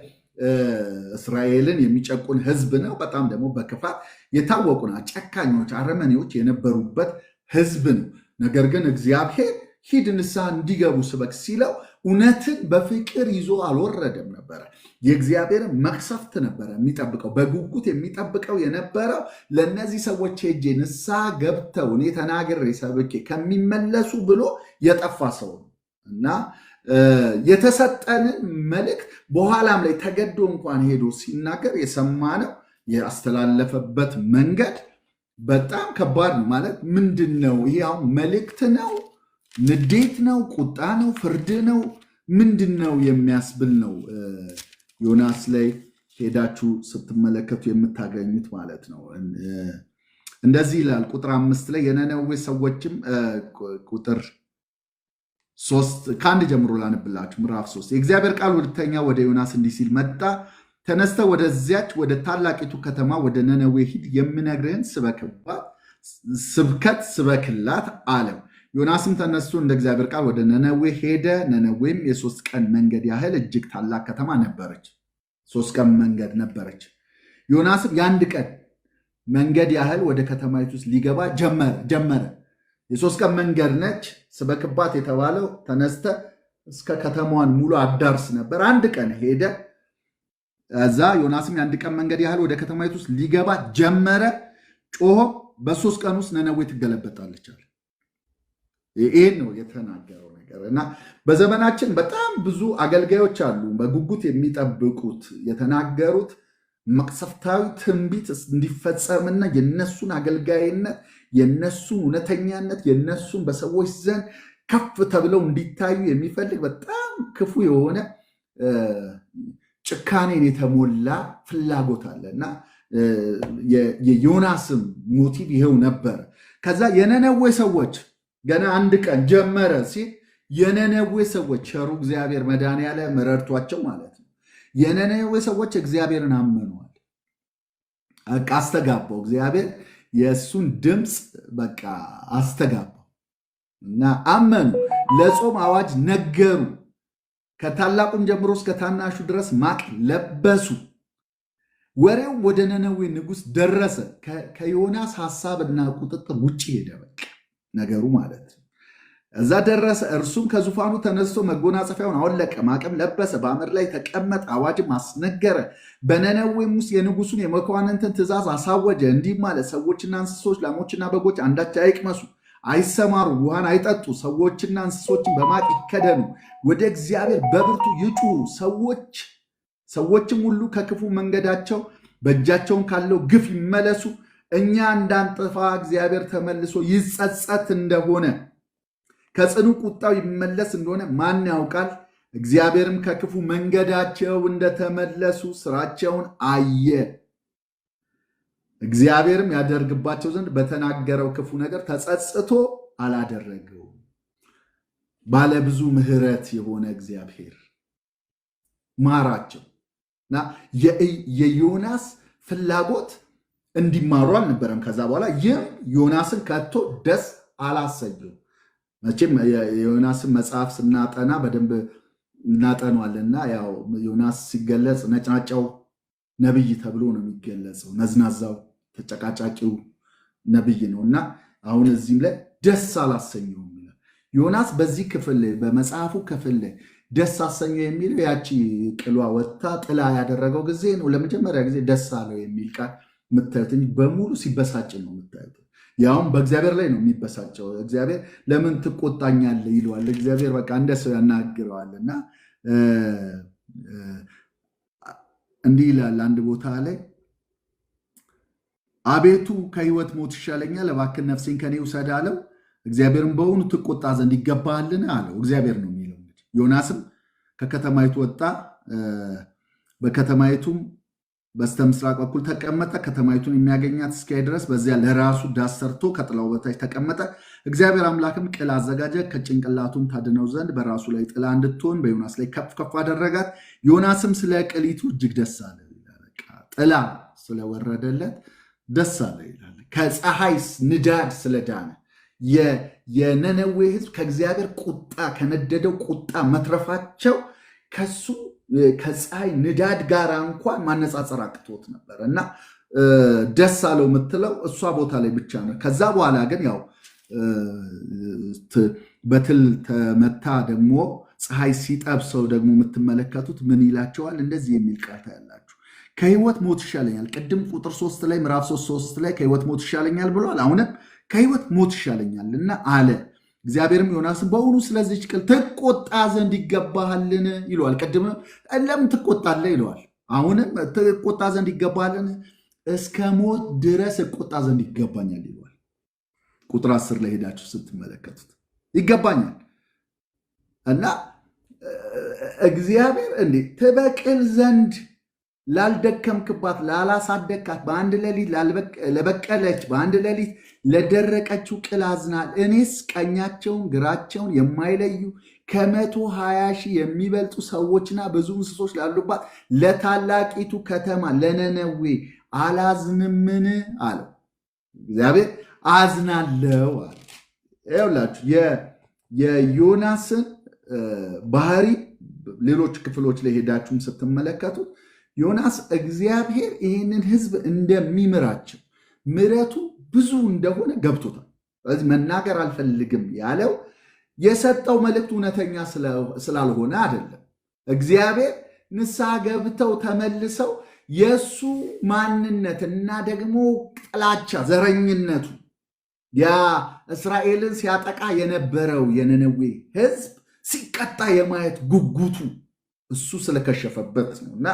እስራኤልን የሚጨቁን ህዝብ ነው። በጣም ደግሞ በክፋት የታወቁና ጨካኞች፣ አረመኔዎች የነበሩበት ህዝብ ነው። ነገር ግን እግዚአብሔር ሂድ ንስሐ እንዲገቡ ስበክ ሲለው እውነትን በፍቅር ይዞ አልወረደም ነበረ። የእግዚአብሔር መቅሰፍት ነበረ የሚጠብቀው፣ በጉጉት የሚጠብቀው የነበረው ለእነዚህ ሰዎች ሄጄ ንስሐ ገብተው እኔ ተናግሬ ሰብኬ ከሚመለሱ ብሎ የጠፋ ሰው ነው እና የተሰጠንን መልእክት በኋላም ላይ ተገዶ እንኳን ሄዶ ሲናገር የሰማነው ያስተላለፈበት መንገድ በጣም ከባድ ነው። ማለት ምንድን ነው ይሄ? አሁን መልእክት ነው? ንዴት ነው? ቁጣ ነው? ፍርድ ነው? ምንድን ነው የሚያስብል ነው። ዮናስ ላይ ሄዳችሁ ስትመለከቱ የምታገኙት ማለት ነው። እንደዚህ ይላል ቁጥር 5 ላይ የነነዌ ሰዎችም ቁጥር 3 ከአንድ ጀምሮ ላንብላችሁ። ምዕራፍ 3 የእግዚአብሔር ቃል ሁለተኛ ወደ ዮናስ እንዲህ ሲል መጣ። ተነስተ ወደዚያች ወደ ታላቂቱ ከተማ ወደ ነነዌ ሂድ፣ የምነግርህን ስብከት ስበክላት አለው። ዮናስም ተነስቶ እንደ እግዚአብሔር ቃል ወደ ነነዌ ሄደ። ነነዌም የ3 ቀን መንገድ ያህል እጅግ ታላቅ ከተማ ነበረች። 3 ቀን መንገድ ነበረች። ዮናስም የ1 ቀን መንገድ ያህል ወደ ከተማይቱ ውስጥ ሊገባ ጀመረ። የ3 ቀን መንገድ ነች። ስበክባት የተባለው ተነስተ እስከ ከተማዋን ሙሉ አዳርስ ነበር። 1 ቀን ሄደ። እዛ ዮናስም የ1 ቀን መንገድ ያህል ወደ ከተማይቱ ውስጥ ሊገባ ጀመረ። ጮሆ በ3 ቀን ውስጥ ነነዌ ትገለበጣለች አለ። ይህን ነው የተናገረው ነገር እና በዘመናችን በጣም ብዙ አገልጋዮች አሉ በጉጉት የሚጠብቁት የተናገሩት መቅሰፍታዊ ትንቢት እንዲፈጸምና የነሱን አገልጋይነት፣ የነሱን እውነተኛነት፣ የነሱን በሰዎች ዘንድ ከፍ ተብለው እንዲታዩ የሚፈልግ በጣም ክፉ የሆነ ጭካኔን የተሞላ ፍላጎት አለ እና የዮናስም ሞቲቭ ይሄው ነበር። ከዛ የነነዌ ሰዎች ገና 1 ቀን ጀመረ ሲል የነነዌ ሰዎች ቸሩ እግዚአብሔር መድኃኔዓለም ረድቷቸው ማለት ነው። የነነዌ ሰዎች እግዚአብሔርን አመኗል። አስተጋባው እግዚአብሔር የእሱን ድምፅ በቃ አስተጋባው እና አመኑ። ለጾም አዋጅ ነገሩ። ከታላቁም ጀምሮ እስከ ታናሹ ድረስ ማቅ ለበሱ። ወሬው ወደ ነነዌ ንጉሥ ደረሰ። ከዮናስ ሐሳብና ቁጥጥር ውጭ ሄደ በቃ ነገሩ ማለት ነው። እዛ ደረሰ። እርሱም ከዙፋኑ ተነስቶ መጎናጸፊያውን አወለቀ፣ ማቅም ለበሰ፣ በአመድ ላይ ተቀመጠ፣ አዋጅም አስነገረ። በነነዌም ውስጥ የንጉሱን የመኳንንትን ትእዛዝ አሳወጀ። እንዲህም ማለት ሰዎችና እንስሶች፣ ላሞችና በጎች አንዳች አይቅመሱ፣ አይሰማሩ፣ ውሃን አይጠጡ፣ ሰዎችና እንስሶችን በማቅ ይከደኑ፣ ወደ እግዚአብሔር በብርቱ ይጩሁ። ሰዎችም ሁሉ ከክፉ መንገዳቸው በእጃቸውን ካለው ግፍ ይመለሱ። እኛ እንዳንጠፋ እግዚአብሔር ተመልሶ ይጸጸት እንደሆነ ከጽኑ ቁጣው ይመለስ እንደሆነ ማን ያውቃል? እግዚአብሔርም ከክፉ መንገዳቸው እንደተመለሱ ስራቸውን አየ። እግዚአብሔርም ያደርግባቸው ዘንድ በተናገረው ክፉ ነገር ተጸጽቶ አላደረገውም። ባለብዙ ምሕረት የሆነ እግዚአብሔር ማራቸው እና የዮናስ ፍላጎት እንዲማሩ አልነበረም። ከዛ በኋላ ይህም ዮናስን ከቶ ደስ አላሰኘው። መቼም የዮናስን መጽሐፍ ስናጠና በደንብ እናጠኗልና ያው ዮናስ ሲገለጽ ነጭናጫው ነብይ ተብሎ ነው የሚገለጸው። ነዝናዛው ተጨቃጫቂው ነብይ ነው እና አሁን እዚህም ላይ ደስ አላሰኘውም ይላል። ዮናስ በዚህ ክፍል በመጽሐፉ ክፍል ደስ አሰኘው የሚለው ያቺ ቅሏ ወጥታ ጥላ ያደረገው ጊዜ ነው። ለመጀመሪያ ጊዜ ደስ አለው የሚል ቃል የምታዩት እንጂ በሙሉ ሲበሳጭ ነው የምታዩት። ያውም በእግዚአብሔር ላይ ነው የሚበሳጨው። እግዚአብሔር ለምን ትቆጣኛለህ ይለዋል። እግዚአብሔር በቃ እንደ ሰው ያናግረዋል እና እንዲህ ይላል አንድ ቦታ ላይ አቤቱ ከሕይወት ሞት ይሻለኛል፣ እባክህ ነፍሴን ከኔ ውሰድ አለው። እግዚአብሔርም በእውኑ ትቆጣ ዘንድ ይገባሃልን አለው። እግዚአብሔር ነው የሚለው። እንግዲህ ዮናስም ከከተማይቱ ወጣ፣ በከተማይቱም በስተ ምስራቅ በኩል ተቀመጠ። ከተማይቱን የሚያገኛት እስኪያይ ድረስ በዚያ ለራሱ ዳስ ሰርቶ ከጥላው በታች ተቀመጠ። እግዚአብሔር አምላክም ቅል አዘጋጀ፣ ከጭንቅላቱም ታድነው ዘንድ በራሱ ላይ ጥላ እንድትሆን በዮናስ ላይ ከፍ ከፍ አደረጋት። ዮናስም ስለ ቅሊቱ እጅግ ደስ አለ። ጥላ ስለወረደለት ደስ አለ ይላል። ከፀሐይ ንዳድ ስለዳነ የነነዌ ሕዝብ ከእግዚአብሔር ቁጣ ከነደደው ቁጣ መትረፋቸው ከሱ ከፀሐይ ንዳድ ጋር እንኳን ማነጻጸር አቅቶት ነበር እና ደስ አለው የምትለው እሷ ቦታ ላይ ብቻ ነው። ከዛ በኋላ ግን ያው በትል ተመታ ደግሞ ፀሐይ ሲጠብሰው ደግሞ የምትመለከቱት ምን ይላቸዋል? እንደዚህ የሚል ቃል ታያላችሁ። ከሕይወት ሞት ይሻለኛል። ቅድም ቁጥር 3 ላይ ምዕራፍ 3 ላይ ከሕይወት ሞት ይሻለኛል ብሏል። አሁንም ከሕይወት ሞት ይሻለኛል እና አለ። እግዚአብሔርም ዮናስን በእውኑ ስለዚች ቅል ትቆጣ ዘንድ ይገባሃልን ይለዋል። ቅድም ለምን ትቆጣለህ ይለዋል። አሁንም ትቆጣ ዘንድ ይገባሃልን? እስከ ሞት ድረስ እቆጣ ዘንድ ይገባኛል ይለዋል። ቁጥር 10 ላይ ሄዳችሁ ስትመለከቱት ይገባኛል እና እግዚአብሔር እንዴት ትበቅል ዘንድ ላልደከምክባት ላላሳደግካት በአንድ ሌሊት ለበቀለች በአንድ ሌሊት ለደረቀችው ቅል አዝናል። እኔስ ቀኛቸውን ግራቸውን የማይለዩ 120,000 የሚበልጡ ሰዎችና ብዙ እንስሶች ላሉባት ለታላቂቱ ከተማ ለነነዌ አላዝንምን አለው። እግዚአብሔር አዝናለው አለ። ይኸውላችሁ የዮናስን ባህሪ ሌሎች ክፍሎች ላይ ሄዳችሁም ስትመለከቱት ዮናስ እግዚአብሔር ይህንን ሕዝብ እንደሚምራቸው ምሕረቱ ብዙ እንደሆነ ገብቶታል። ስለዚህ መናገር አልፈልግም ያለው የሰጠው መልእክት እውነተኛ ስላልሆነ አይደለም። እግዚአብሔር ንስሐ ገብተው ተመልሰው የእሱ ማንነት እና ደግሞ ጥላቻ ዘረኝነቱ ያ እስራኤልን ሲያጠቃ የነበረው የነነዌ ሕዝብ ሲቀጣ የማየት ጉጉቱ እሱ ስለከሸፈበት ነው እና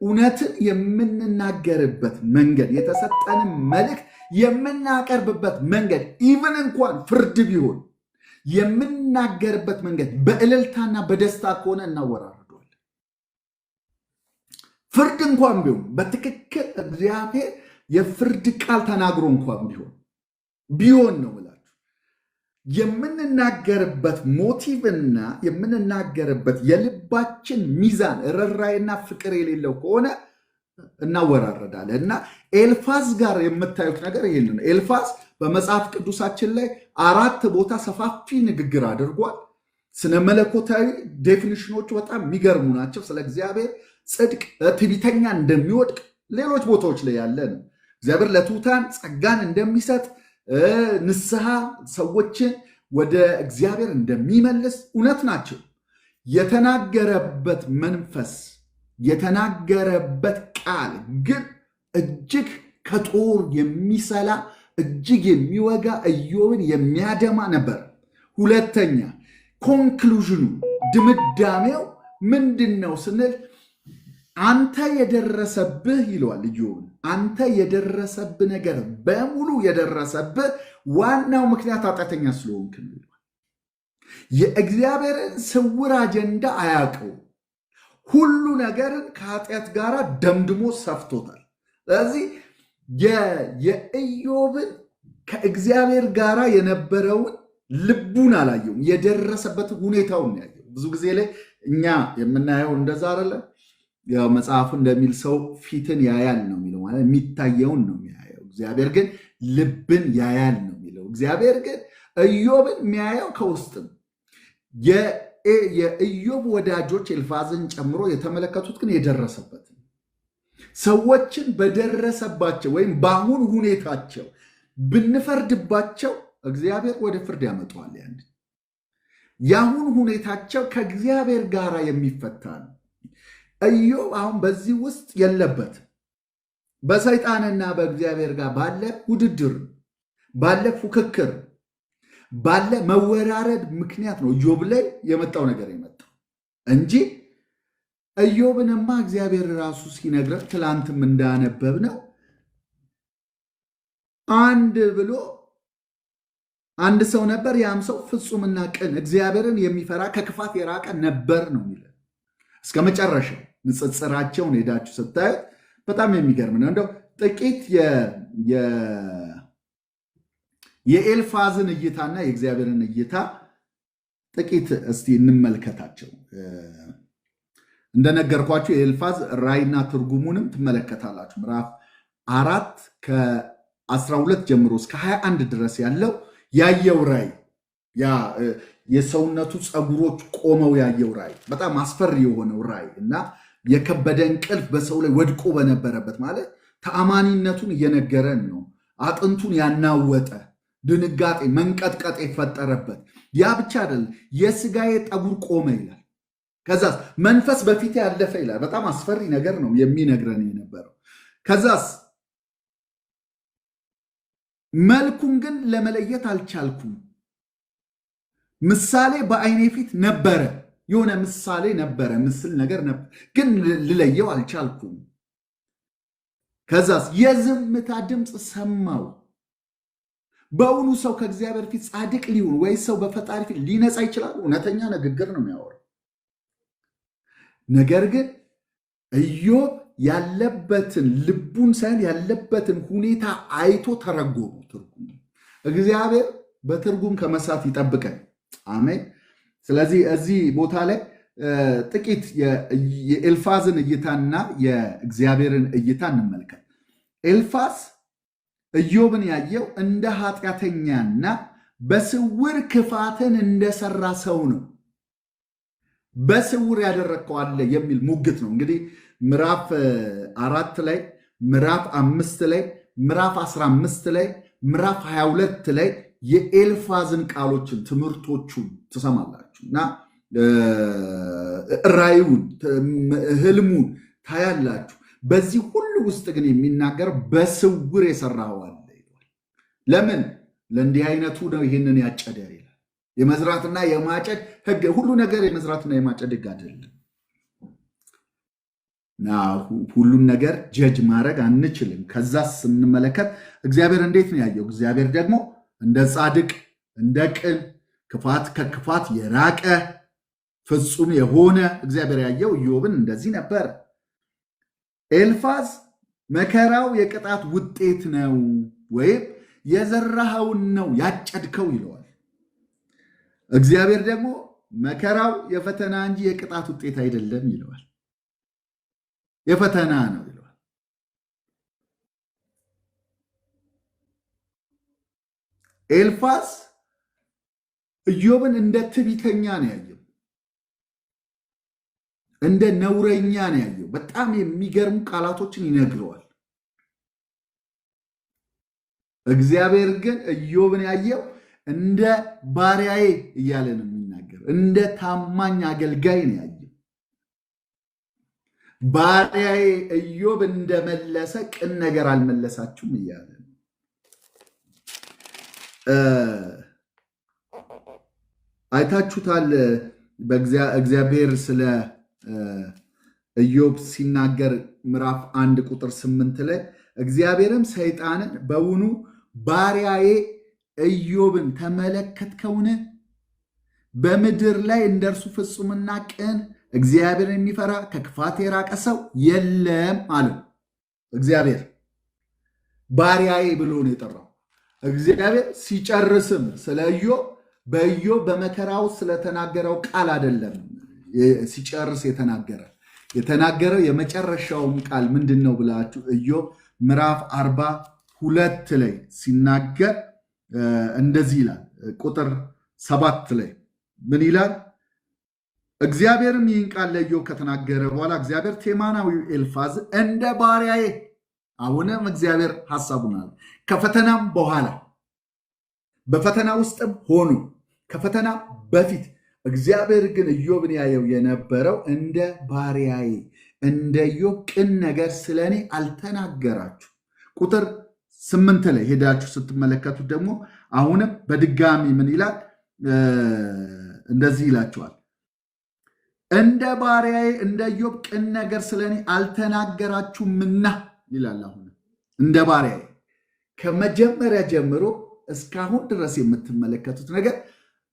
እውነትን የምንናገርበት መንገድ የተሰጠንን መልእክት የምናቀርብበት መንገድ ኢቭን እንኳን ፍርድ ቢሆን የምናገርበት መንገድ በእልልታና በደስታ ከሆነ እናወራርደዋለን። ፍርድ እንኳን በትክክል እግዚአብሔር የፍርድ ቃል ተናግሮ እንኳን ቢሆን ነው ብላችሁ የምንናገርበት ሞቲቭና የምንናገርበት የልባችን ሚዛን ርኅራኄና ፍቅር የሌለው ከሆነ እናወራረዳለን። እና ኤልፋዝ ጋር የምታዩት ነገር ይህን ነው። ኤልፋዝ በመጽሐፍ ቅዱሳችን ላይ 4 ቦታ ሰፋፊ ንግግር አድርጓል። ስነ መለኮታዊ ዴፊኒሽኖቹ በጣም የሚገርሙ ናቸው። ስለ እግዚአብሔር ጽድቅ፣ ትዕቢተኛ እንደሚወድቅ ሌሎች ቦታዎች ላይ ያለ ነው። እግዚአብሔር ለትሑታን ጸጋን እንደሚሰጥ፣ ንስሐ ሰዎችን ወደ እግዚአብሔር እንደሚመልስ እውነት ናቸው። የተናገረበት መንፈስ የተናገረበት ቃል ግን እጅግ ከጦር የሚሰላ እጅግ የሚወጋ ኢዮብን የሚያደማ ነበር። ሁለተኛ ኮንክሉዥኑ ድምዳሜው ምንድን ነው ስንል አንተ የደረሰብህ ይለዋል ኢዮብን። አንተ የደረሰብህ ነገር በሙሉ የደረሰብህ ዋናው ምክንያት ኃጢአተኛ ስለሆንክ ነው ይለዋል። የእግዚአብሔርን ስውር አጀንዳ አያውቀው። ሁሉ ነገርን ከኃጢአት ጋር ደምድሞ ሰፍቶታል። ስለዚህ የኢዮብን ከእግዚአብሔር ጋር የነበረውን ልቡን አላየውም፣ የደረሰበት ሁኔታውን ያየው። ብዙ ጊዜ ላይ እኛ የምናየው እንደዛ አይደለም። ያው መጽሐፉ እንደሚል ሰው ፊትን ያያል ነው የሚለው፣ ማለት የሚታየውን ነው የሚያየው። እግዚአብሔር ግን ልብን ያያል ነው የሚለው። እግዚአብሔር ግን ኢዮብን የሚያየው ከውስጥም። የኢዮብ ወዳጆች ኤልፋዝን ጨምሮ የተመለከቱት ግን የደረሰበት ሰዎችን በደረሰባቸው ወይም በአሁን ሁኔታቸው ብንፈርድባቸው እግዚአብሔር ወደ ፍርድ ያመጣዋል። ያን የአሁን ሁኔታቸው ከእግዚአብሔር ጋር የሚፈታ ነው። ኢዮብ አሁን በዚህ ውስጥ የለበትም። በሰይጣንና በእግዚአብሔር ጋር ባለ ውድድር፣ ባለ ፉክክር፣ ባለ መወራረድ ምክንያት ነው ኢዮብ ላይ የመጣው ነገር የመጣው እንጂ ኢዮብንማ እግዚአብሔር ራሱ ሲነግረን ትላንትም እንዳነበብ ነው አንድ ሰው ነበር፣ ያም ሰው ፍጹምና ቅን እግዚአብሔርን የሚፈራ ከክፋት የራቀ ነበር ነው የሚለው። እስከ መጨረሻው ንጽጽራቸውን ሄዳችሁ ስታዩት በጣም የሚገርም ነው። እንደው ጥቂት የኤልፋዝን እይታና የእግዚአብሔርን እይታ ጥቂት እስቲ እንመልከታቸው። እንደነገርኳችሁ የኤልፋዝ ራእይና ትርጉሙንም ትመለከታላችሁ። ምዕራፍ 4 ከ12 ጀምሮ እስከ 21 ድረስ ያለው ያየው ራእይ፣ ያ የሰውነቱ ፀጉሮች ቆመው ያየው ራእይ፣ በጣም አስፈሪ የሆነው ራእይ እና የከበደ እንቅልፍ በሰው ላይ ወድቆ በነበረበት ማለት ተአማኒነቱን እየነገረን ነው። አጥንቱን ያናወጠ ድንጋጤ፣ መንቀጥቀጥ የፈጠረበት ያ ብቻ አይደለም፣ የስጋዬ ጠጉር ቆመ ይላል። ከዛስ መንፈስ በፊት ያለፈ ይላል። በጣም አስፈሪ ነገር ነው የሚነግረን የነበረው። ከዛስ መልኩን ግን ለመለየት አልቻልኩም። ምሳሌ በአይኔ ፊት ነበረ፣ የሆነ ምሳሌ ነበረ፣ ምስል ነገር ነበር፣ ግን ልለየው አልቻልኩም። ከዛስ የዝምታ ድምፅ ሰማው። በእውኑ ሰው ከእግዚአብሔር ፊት ጻድቅ ሊሆን ወይ ሰው በፈጣሪ ፊት ሊነጻ ይችላል? እውነተኛ ንግግር ነው የሚያወራው። ነገር ግን ኢዮብ ያለበትን ልቡን ሳይሆን ያለበትን ሁኔታ አይቶ ተረጎሙ። ትርጉም እግዚአብሔር በትርጉም ከመሳት ይጠብቀን። አሜን። ስለዚህ እዚህ ቦታ ላይ ጥቂት የኤልፋዝን እይታና የእግዚአብሔርን እይታ እንመልከት። ኤልፋዝ ኢዮብን ያየው እንደ ኃጢአተኛና በስውር ክፋትን እንደሰራ ሰው ነው። በስውር ያደረግከው አለ የሚል ሙግት ነው። እንግዲህ ምዕራፍ 4 ላይ፣ ምዕራፍ 5 ላይ፣ ምዕራፍ 15 ላይ፣ ምዕራፍ 22 ላይ የኤልፋዝን ቃሎችን ትምህርቶቹን ትሰማላችሁ እና ራእዩን ህልሙን ታያላችሁ። በዚህ ሁሉ ውስጥ ግን የሚናገረው በስውር የሰራው አለ ይላል። ለምን? ለእንዲህ አይነቱ ነው ይህንን ያጨደ ይላል። የመዝራትና የማጨድ ህግ፣ ሁሉ ነገር የመዝራትና የማጨድ ህግ አይደለም። ሁሉን ነገር ጀጅ ማድረግ አንችልም። ከዛ ስንመለከት እግዚአብሔር እንዴት ነው ያየው? እግዚአብሔር ደግሞ እንደ ጻድቅ፣ እንደ ቅን፣ ክፋት ከክፋት የራቀ ፍጹም የሆነ እግዚአብሔር ያየው ኢዮብን እንደዚህ ነበር። ኤልፋዝ መከራው የቅጣት ውጤት ነው ወይም የዘራኸውን ነው ያጨድከው ይለዋል። እግዚአብሔር ደግሞ መከራው የፈተና እንጂ የቅጣት ውጤት አይደለም ይለዋል። የፈተና ነው ይለዋል። ኤልፋዝ ኢዮብን እንደ ትዕቢተኛ ነው ያየው፣ እንደ ነውረኛ ነው ያየው። በጣም የሚገርሙ ቃላቶችን ይነግረዋል። እግዚአብሔር ግን ኢዮብን ያየው እንደ ባሪያዬ እያለ ነው የሚናገር። እንደ ታማኝ አገልጋይ ነው ያየው። ባሪያዬ ኢዮብ እንደመለሰ ቅን ነገር አልመለሳችሁም እያለ ነው። አይታችሁታል። በእግዚአብሔር ስለ ኢዮብ ሲናገር ምዕራፍ 1 ቁጥር 8 ላይ እግዚአብሔርም ሰይጣንን በውኑ ባሪያዬ ኢዮብን ተመለከትከውን? በምድር ላይ እንደርሱ ፍጹምና ቅን እግዚአብሔር የሚፈራ ከክፋት የራቀ ሰው የለም አለው። እግዚአብሔር ባሪያዬ ብሎ ነው የጠራው። እግዚአብሔር ሲጨርስም ስለ ኢዮብ በኢዮብ በመከራው ስለተናገረው ቃል አይደለም ሲጨርስ የተናገረው የመጨረሻውም ቃል ምንድን ነው ብላችሁ ኢዮብ ምዕራፍ 42 ላይ ሲናገር እንደዚህ ይላል። ቁጥር 7 ላይ ምን ይላል? እግዚአብሔርም ይህን ቃል ለኢዮብ ከተናገረ በኋላ እግዚአብሔር ቴማናዊው ኤልፋዝ እንደ ባሪያዬ፣ አሁንም እግዚአብሔር ሐሳቡን አለ። ከፈተናም በኋላ በፈተና ውስጥም ሆኑ ከፈተና በፊት እግዚአብሔር ግን ኢዮብን ያየው የነበረው እንደ ባሪያዬ እንደ ኢዮብ ቅን ነገር ስለኔ አልተናገራችሁ። ቁጥር 8 ላይ ሄዳችሁ ስትመለከቱት ደግሞ አሁንም በድጋሚ ምን ይላል? እንደዚህ ይላችኋል፣ እንደ ባሪያዬ እንደ ኢዮብ ቅን ነገር ስለኔ አልተናገራችሁምና ይላል። አሁን እንደ ባሪያዬ ከመጀመሪያ ጀምሮ እስካሁን ድረስ የምትመለከቱት ነገር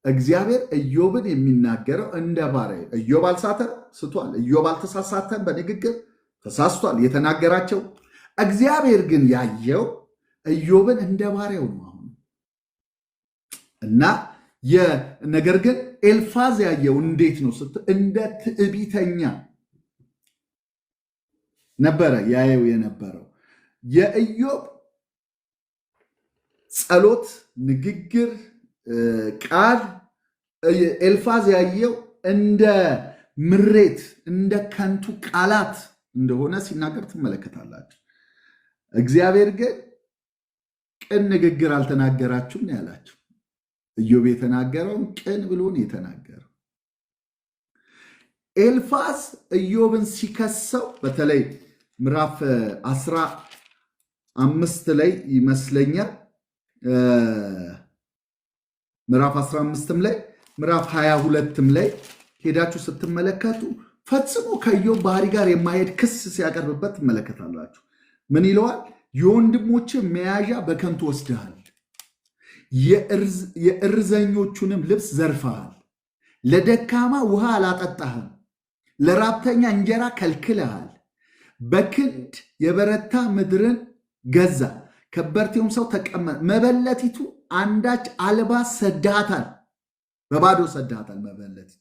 እግዚአብሔር ኢዮብን የሚናገረው እንደ ባሪያዬ። ኢዮብ አልሳተም፣ ስቷል። ኢዮብ አልተሳሳተም፣ በንግግር ተሳስቷል። የተናገራቸው እግዚአብሔር ግን ያየው ኢዮብን እንደ ባሪያው ነው አሁን እና ነገር ግን ኤልፋዝ ያየው እንዴት ነው ስትል እንደ ትዕቢተኛ ነበረ ያየው የነበረው። የኢዮብ ጸሎት፣ ንግግር፣ ቃል ኤልፋዝ ያየው እንደ ምሬት እንደ ከንቱ ቃላት እንደሆነ ሲናገር ትመለከታላችሁ። እግዚአብሔር ግን ቅን ንግግር አልተናገራችሁም ያላችሁ። ኢዮብ የተናገረውን ቅን ብሎ ነው የተናገረው። ኤልፋዝ ኢዮብን ሲከሰው በተለይ ምዕራፍ 15 ላይ ይመስለኛል ምዕራፍ 15ም ላይ ምዕራፍ 22ም ላይ ሄዳችሁ ስትመለከቱ ፈጽሞ ከኢዮብ ባህሪ ጋር የማይሄድ ክስ ሲያቀርብበት ትመለከታላችሁ። ምን ይለዋል? የወንድሞች መያዣ በከንቱ ወስደሃል፣ የእርዘኞቹንም ልብስ ዘርፈሃል፣ ለደካማ ውሃ አላጠጣህም፣ ለራብተኛ እንጀራ ከልክለሃል፣ በክንድ የበረታ ምድርን ገዛ፣ ከበርቴውም ሰው ተቀመጠ፣ መበለቲቱ አንዳች አልባ ሰዳሃታል፣ በባዶ ሰዳሃታል። መበለቲቱ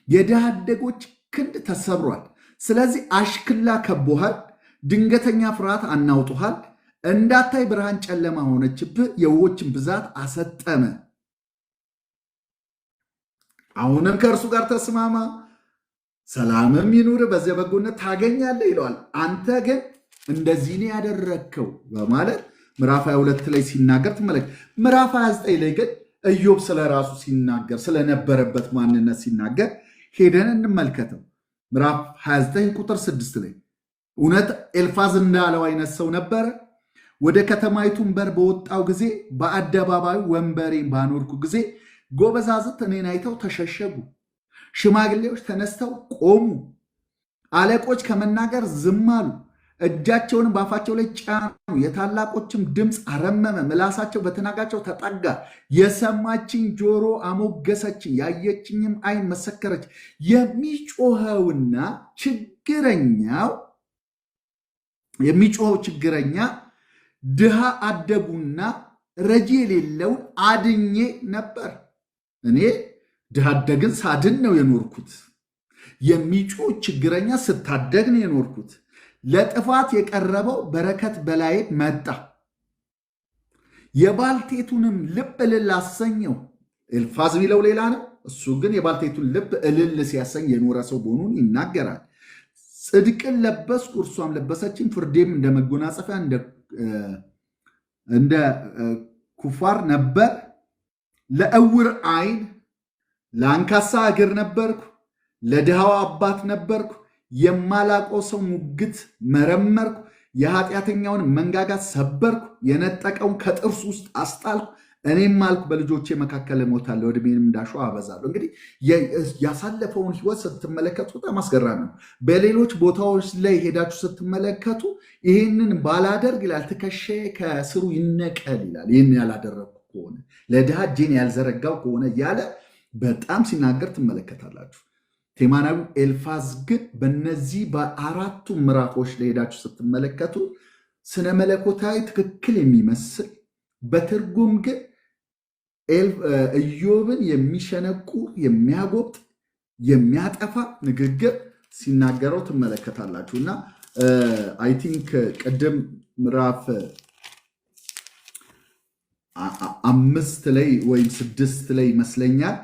የድሃ አደጎች ክንድ ተሰብሯል። ስለዚህ አሽክላ ከቦሃል፣ ድንገተኛ ፍርሃት አናውጡሃል። እንዳታይ ብርሃን ጨለማ ሆነችብህ፣ የውኆችን ብዛት አሰጠመ። አሁንም ከእርሱ ጋር ተስማማ፣ ሰላምም ይኑር፣ በዚያ በጎነት ታገኛለህ ይለዋል። አንተ ግን እንደዚህ ነው ያደረግከው በማለት ምዕራፍ 22 ላይ ሲናገር ትመለከት። ምዕራፍ 29 ላይ ግን ኢዮብ ስለራሱ ሲናገር ስለነበረበት ማንነት ሲናገር ሄደን እንመልከተው። ምዕራፍ 29 ቁጥር 6 ላይ እውነት ኤልፋዝ እንዳለው አይነት ሰው ነበረ። ወደ ከተማይቱን በር በወጣው ጊዜ በአደባባዩ ወንበሬን ባኖርኩ ጊዜ ጎበዛዝት እኔን አይተው ተሸሸጉ። ሽማግሌዎች ተነስተው ቆሙ። አለቆች ከመናገር ዝም አሉ። እጃቸውንም በአፋቸው ላይ ጫኑ። የታላቆችም ድምፅ አረመመ። ምላሳቸው በትናጋቸው ተጠጋ። የሰማችኝ ጆሮ አሞገሰችኝ፣ ያየችኝም ዓይን መሰከረች። የሚጮኸው ችግረኛ ድሃ አደጉና ረጂ የሌለውን አድኜ ነበር። እኔ ድሃ አደግን ሳድን ነው የኖርኩት። የሚጮህ ችግረኛ ስታደግ ነው የኖርኩት። ለጥፋት የቀረበው በረከት በላይ መጣ። የባልቴቱንም ልብ እልል አሰኘው። ኤልፋዝ ቢለው ሌላ ነው። እሱ ግን የባልቴቱን ልብ እልል ሲያሰኝ የኖረ ሰው መሆኑን ይናገራል። ጽድቅን ለበስኩ እርሷም ለበሰችኝ፣ ፍርዴም እንደ መጎናጸፊያ እንደ ኩፋር ነበር። ለእውር ዓይን ለአንካሳ እግር ነበርኩ፣ ለድሃው አባት ነበርኩ። የማላቀው ሰው ሙግት መረመርኩ፣ የኃጢአተኛውን መንጋጋ ሰበርኩ፣ የነጠቀውን ከጥርሱ ውስጥ አስጣልኩ። እኔም አልኩ በልጆቼ መካከል እሞታለሁ፣ ዕድሜንም እንዳሸዋ አበዛለሁ። እንግዲህ ያሳለፈውን ህይወት ስትመለከቱ በጣም አስገራሚ ነው። በሌሎች ቦታዎች ላይ ሄዳችሁ ስትመለከቱ ይህንን ባላደርግ ይላል ትከሻዬ ከስሩ ይነቀል ይላል። ይህን ያላደረግኩ ከሆነ ለድሃ እጄን ያልዘረጋው ከሆነ እያለ በጣም ሲናገር ትመለከታላችሁ። ቴማናዊ ኤልፋዝ ግን በእነዚህ በአራቱ ምዕራፎች ላይ ሄዳችሁ ስትመለከቱ ስነ መለኮታዊ ትክክል የሚመስል በትርጉም ግን ኢዮብን የሚሸነቁር የሚያጎብጥ የሚያጠፋ ንግግር ሲናገረው ትመለከታላችሁ። እና አይ ቲንክ ቅድም ምዕራፍ 5 ላይ ወይም 6 ላይ ይመስለኛል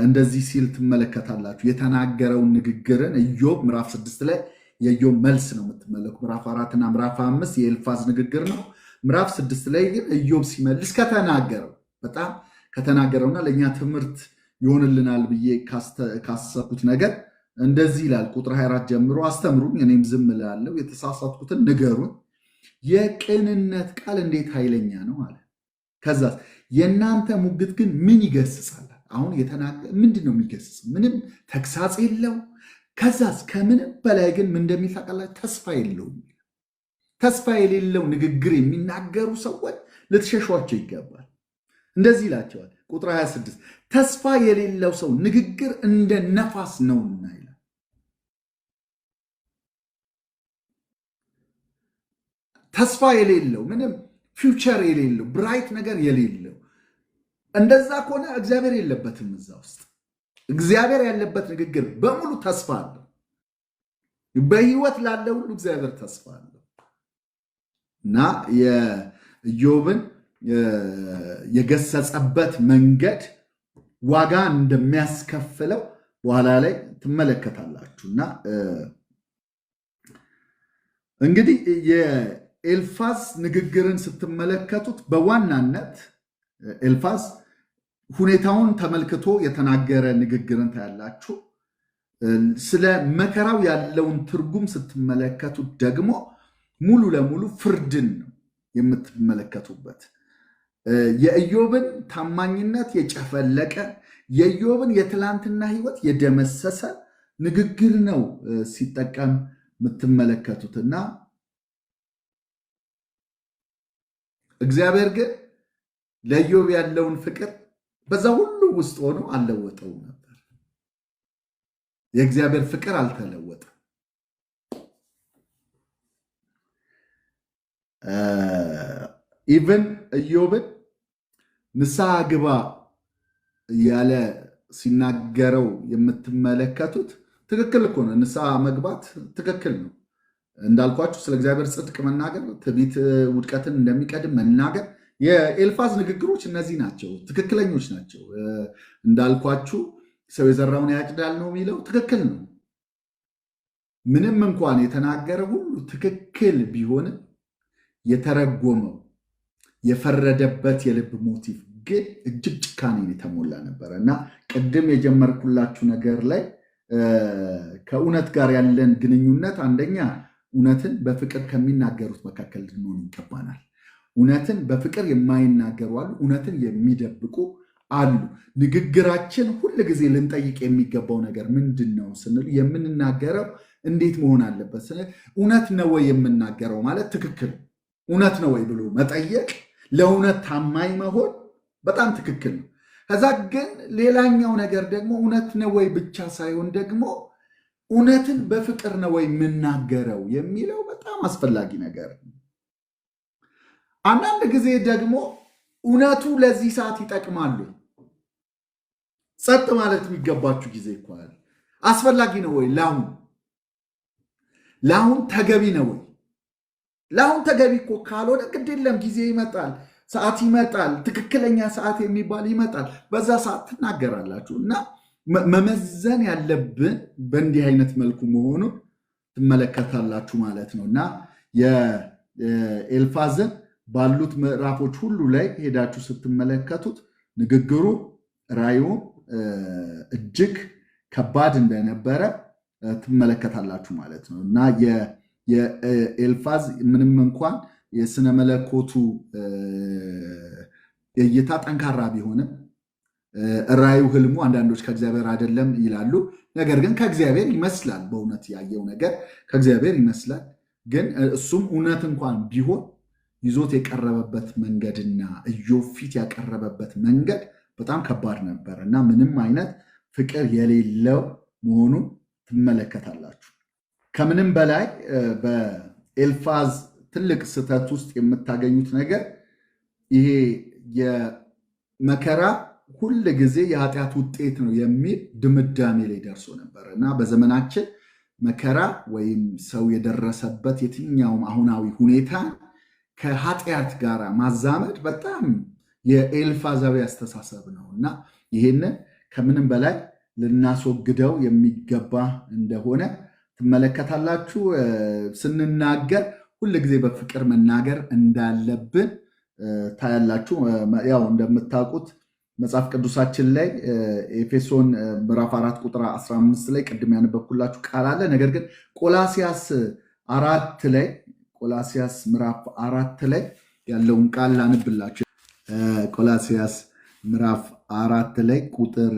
እንደዚህ ሲል ትመለከታላችሁ። የተናገረውን ንግግርን ኢዮብ ምዕራፍ 6 ላይ የኢዮብ መልስ ነው የምትመለኩ። ምዕራፍ 4 እና ምዕራፍ 5 የኤልፋዝ ንግግር ነው። ምዕራፍ 6 ላይ ግን ኢዮብ ሲመልስ ከተናገረው በጣም ከተናገረውና ለእኛ ትምህርት ይሆንልናል ብዬ ካሰብኩት ነገር እንደዚህ ይላል። ቁጥር 24 ጀምሮ አስተምሩኝ እኔም ዝም እላለሁ፣ የተሳሳትኩትን ንገሩኝ፣ የቅንነት ቃል እንዴት ኃይለኛ ነው አለ። ከዛ የእናንተ ሙግት ግን ምን ይገስጻል? አሁን ምንድን ነው የሚገስጽ? ምንም ተግሳጽ የለው። ከዛስ ከምንም በላይ ግን ምን እንደሚል ታውቃላችሁ? ተስፋ የለውም። ተስፋ የሌለው ንግግር የሚናገሩ ሰዎች ልትሸሿቸው ይገባል። እንደዚህ ይላቸዋል ቁጥር 26 ተስፋ የሌለው ሰው ንግግር እንደ ነፋስ ነውና ይላል። ተስፋ የሌለው ምንም ፊውቸር የሌለው ብራይት ነገር የሌለው እንደዛ ከሆነ እግዚአብሔር የለበትም እዛ ውስጥ። እግዚአብሔር ያለበት ንግግር በሙሉ ተስፋ አለው። በህይወት ላለ ሁሉ እግዚአብሔር ተስፋ አለው እና የኢዮብን የገሰጸበት መንገድ ዋጋ እንደሚያስከፍለው በኋላ ላይ ትመለከታላችሁ። እና እንግዲህ የኤልፋዝ ንግግርን ስትመለከቱት በዋናነት ኤልፋዝ ሁኔታውን ተመልክቶ የተናገረ ንግግርን ታያላችሁ። ስለ መከራው ያለውን ትርጉም ስትመለከቱት ደግሞ ሙሉ ለሙሉ ፍርድን ነው የምትመለከቱበት። የኢዮብን ታማኝነት የጨፈለቀ የኢዮብን የትላንትና ህይወት የደመሰሰ ንግግር ነው ሲጠቀም የምትመለከቱት። እና እግዚአብሔር ግን ለኢዮብ ያለውን ፍቅር በዛ ሁሉ ውስጥ ሆኖ አልለወጠው ነበር። የእግዚአብሔር ፍቅር አልተለወጠም። ኢቨን ኢዮብን ንስሐ ግባ ያለ ሲናገረው የምትመለከቱት ትክክል እኮ ነው። ንስሐ መግባት ትክክል ነው። እንዳልኳችሁ ስለ እግዚአብሔር ጽድቅ መናገር፣ ትዕቢት ውድቀትን እንደሚቀድም መናገር፣ የኤልፋዝ ንግግሮች እነዚህ ናቸው፣ ትክክለኞች ናቸው። እንዳልኳችሁ ሰው የዘራውን ያጭዳል ነው የሚለው ትክክል ነው። ምንም እንኳን የተናገረ ሁሉ ትክክል ቢሆንም የተረጎመው የፈረደበት የልብ ሞቲቭ ግን እጅግ ጭካኔን የተሞላ ነበረ እና ቅድም የጀመርኩላችሁ ነገር ላይ ከእውነት ጋር ያለን ግንኙነት አንደኛ እውነትን በፍቅር ከሚናገሩት መካከል ልንሆን ይገባናል። እውነትን በፍቅር የማይናገሩ አሉ፣ እውነትን የሚደብቁ አሉ። ንግግራችን ሁል ጊዜ ልንጠይቅ የሚገባው ነገር ምንድን ነው ስንል የምንናገረው እንዴት መሆን አለበት ስንል እውነት ነው ወይ የምናገረው ማለት ትክክል እውነት ነው ወይ ብሎ መጠየቅ፣ ለእውነት ታማኝ መሆን በጣም ትክክል ነው። ከዛ ግን ሌላኛው ነገር ደግሞ እውነት ነው ወይ ብቻ ሳይሆን ደግሞ እውነትን በፍቅር ነው ወይ የምናገረው የሚለው በጣም አስፈላጊ ነገር ነው። አንዳንድ ጊዜ ደግሞ እውነቱ ለዚህ ሰዓት ይጠቅማሉ። ጸጥ ማለት የሚገባችሁ ጊዜ ይኳል አስፈላጊ ነው ወይ? ለአሁን ተገቢ ነው ወይ? ለአሁን ተገቢ እኮ ካልሆነ ግድ የለም፣ ጊዜ ይመጣል፣ ሰዓት ይመጣል፣ ትክክለኛ ሰዓት የሚባል ይመጣል። በዛ ሰዓት ትናገራላችሁ እና መመዘን ያለብን በእንዲህ አይነት መልኩ መሆኑን ትመለከታላችሁ ማለት ነው። እና የኤልፋዝን ባሉት ምዕራፎች ሁሉ ላይ ሄዳችሁ ስትመለከቱት ንግግሩ ራዩ እጅግ ከባድ እንደነበረ ትመለከታላችሁ ማለት ነው። እና የኤልፋዝ ምንም እንኳን የስነ መለኮቱ እይታ ጠንካራ ቢሆንም ራዩ ህልሙ አንዳንዶች ከእግዚአብሔር አይደለም ይላሉ። ነገር ግን ከእግዚአብሔር ይመስላል። በእውነት ያየው ነገር ከእግዚአብሔር ይመስላል። ግን እሱም እውነት እንኳን ቢሆን ይዞት የቀረበበት መንገድና ኢዮብ ፊት ያቀረበበት መንገድ በጣም ከባድ ነበር እና ምንም አይነት ፍቅር የሌለው መሆኑን ትመለከታላችሁ። ከምንም በላይ በኤልፋዝ ትልቅ ስህተት ውስጥ የምታገኙት ነገር ይሄ የመከራ ሁል ጊዜ የኃጢአት ውጤት ነው የሚል ድምዳሜ ላይ ደርሶ ነበር እና በዘመናችን መከራ ወይም ሰው የደረሰበት የትኛውም አሁናዊ ሁኔታ ከኃጢአት ጋር ማዛመድ በጣም የኤልፋዛዊ አስተሳሰብ ነው እና ይህንን ከምንም በላይ ልናስወግደው የሚገባ እንደሆነ ትመለከታላችሁ። ስንናገር ሁል ጊዜ በፍቅር መናገር እንዳለብን ታያላችሁ። ያው እንደምታውቁት መጽሐፍ ቅዱሳችን ላይ ኤፌሶን ምዕራፍ 4 ቁጥር 15 ላይ ቅድም ያነበብኩላችሁ ቃል አለ። ነገር ግን ቆላሲያስ ምዕራፍ 4 ላይ ያለውን ቃል ላንብላችሁ። ቆላሲያስ ምዕራፍ 4 ላይ ቁጥር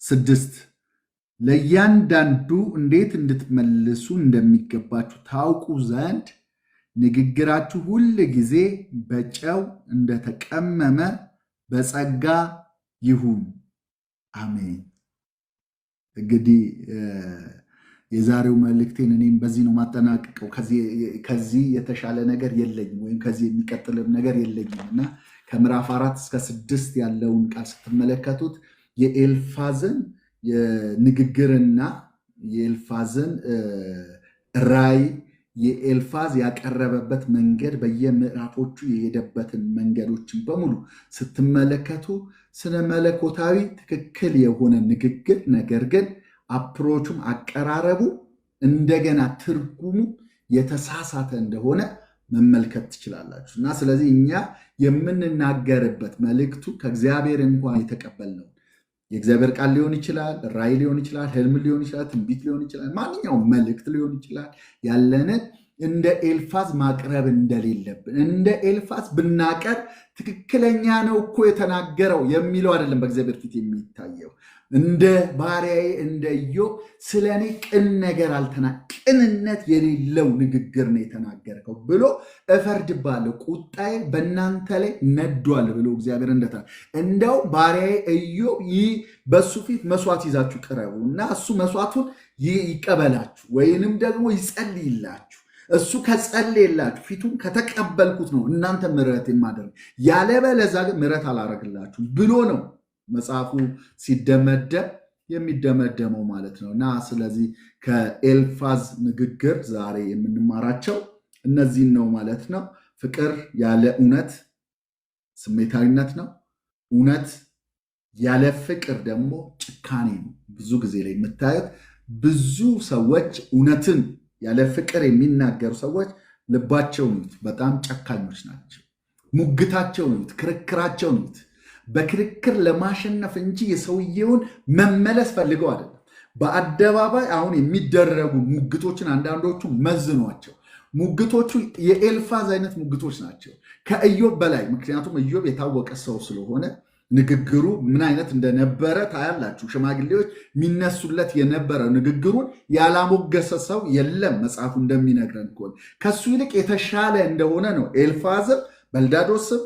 6 ለእያንዳንዱ እንዴት እንድትመልሱ እንደሚገባችሁ ታውቁ ዘንድ ንግግራችሁ ሁል ጊዜ በጨው እንደተቀመመ በጸጋ ይሁን፣ አሜን። እንግዲህ የዛሬው መልእክቴን እኔም በዚህ ነው ማጠናቀቀው። ከዚህ የተሻለ ነገር የለኝም ወይም ከዚህ የሚቀጥልም ነገር የለኝም እና ከምዕራፍ 4 እስከ 6 ያለውን ቃል ስትመለከቱት የኤልፋዝን ንግግርና የኤልፋዝን ራይ የኤልፋዝ ያቀረበበት መንገድ በየምዕራፎቹ የሄደበትን መንገዶችን በሙሉ ስትመለከቱ ስነ መለኮታዊ ትክክል የሆነ ንግግር፣ ነገር ግን አፕሮቹም አቀራረቡ እንደገና ትርጉሙ የተሳሳተ እንደሆነ መመልከት ትችላላችሁ። እና ስለዚህ እኛ የምንናገርበት መልእክቱ ከእግዚአብሔር እንኳን የተቀበልነው የእግዚአብሔር ቃል ሊሆን ይችላል፣ ራእይ ሊሆን ይችላል፣ ህልም ሊሆን ይችላል፣ ትንቢት ሊሆን ይችላል፣ ማንኛውም መልእክት ሊሆን ይችላል። ያለንን እንደ ኤልፋዝ ማቅረብ እንደሌለብን፣ እንደ ኤልፋዝ ብናቀር ትክክለኛ ነው እኮ የተናገረው የሚለው አይደለም በእግዚአብሔር ፊት የሚታየው። እንደ ባሪያዬ እንደ ኢዮብ ስለ እኔ ቅን ነገር ቅንነት የሌለው ንግግር ነው የተናገርከው ብሎ እፈርድባለሁ፣ ቁጣዬ በእናንተ ላይ ነዷል ብሎ እግዚአብሔር እንደው ባሪያዬ ኢዮብ በሱ ፊት መስዋዕት ይዛችሁ ቅረቡ እና እሱ መስዋዕቱን ይቀበላችሁ ወይንም ደግሞ ይጸልይላችሁ። እሱ ከጸለየላችሁ ፊቱን ከተቀበልኩት ነው እናንተ ምሕረት የማደርግ፣ ያለበለዚያ ግን ምሕረት አላረግላችሁ ብሎ ነው መጽሐፉ ሲደመደም የሚደመደመው ማለት ነው። እና ስለዚህ ከኤልፋዝ ንግግር ዛሬ የምንማራቸው እነዚህን ነው ማለት ነው። ፍቅር ያለ እውነት ስሜታዊነት ነው። እውነት ያለ ፍቅር ደግሞ ጭካኔ ነው። ብዙ ጊዜ ላይ የምታዩት ብዙ ሰዎች እውነትን ያለ ፍቅር የሚናገሩ ሰዎች ልባቸው ኑት በጣም ጨካኞች ናቸው። ሙግታቸው ኑት፣ ክርክራቸው ኑት በክርክር ለማሸነፍ እንጂ የሰውየውን መመለስ ፈልገው አይደለም። በአደባባይ አሁን የሚደረጉ ሙግቶችን አንዳንዶቹ መዝኗቸው። ሙግቶቹ የኤልፋዝ አይነት ሙግቶች ናቸው ከኢዮብ በላይ። ምክንያቱም ኢዮብ የታወቀ ሰው ስለሆነ ንግግሩ ምን አይነት እንደነበረ ታያላችሁ። ሽማግሌዎች የሚነሱለት የነበረ ንግግሩን ያላሞገሰ ሰው የለም። መጽሐፉ እንደሚነግረን ከሆነ ከሱ ይልቅ የተሻለ እንደሆነ ነው ኤልፋዝም በልዳዶስም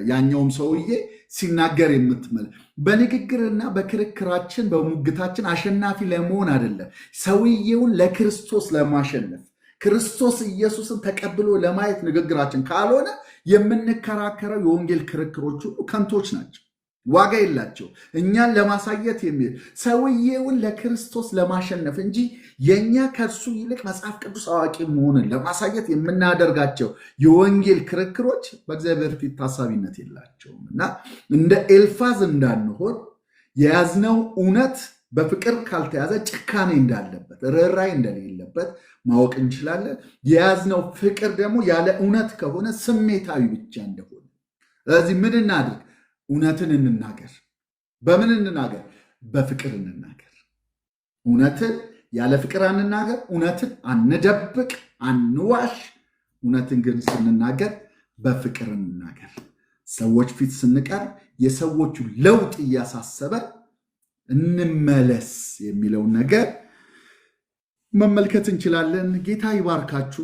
ያኛውም ሰውዬ ሲናገር የምትመለ በንግግርና በክርክራችን በሙግታችን አሸናፊ ለመሆን አይደለም፣ ሰውዬውን ለክርስቶስ ለማሸነፍ ክርስቶስ ኢየሱስን ተቀብሎ ለማየት ንግግራችን ካልሆነ የምንከራከረው የወንጌል ክርክሮች ሁሉ ከንቶች ናቸው፣ ዋጋ የላቸው። እኛን ለማሳየት የሚል ሰውዬውን ለክርስቶስ ለማሸነፍ እንጂ የእኛ ከእርሱ ይልቅ መጽሐፍ ቅዱስ አዋቂ መሆንን ለማሳየት የምናደርጋቸው የወንጌል ክርክሮች በእግዚአብሔር ፊት ታሳቢነት የላቸውም እና እንደ ኤልፋዝ እንዳንሆን የያዝነው እውነት በፍቅር ካልተያዘ ጭካኔ እንዳለበት ርኅራኄ እንደሌለበት ማወቅ እንችላለን። የያዝነው ፍቅር ደግሞ ያለ እውነት ከሆነ ስሜታዊ ብቻ እንደሆነ። ስለዚህ ምን እናድርግ? እውነትን እንናገር። በምን እንናገር? በፍቅር እንናገር። እውነትን ያለ ፍቅር አንናገር። እውነትን አንደብቅ፣ አንዋሽ። እውነትን ግን ስንናገር በፍቅር እንናገር። ሰዎች ፊት ስንቀርብ የሰዎቹ ለውጥ እያሳሰበ እንመለስ የሚለውን ነገር መመልከት እንችላለን። ጌታ ይባርካችሁ።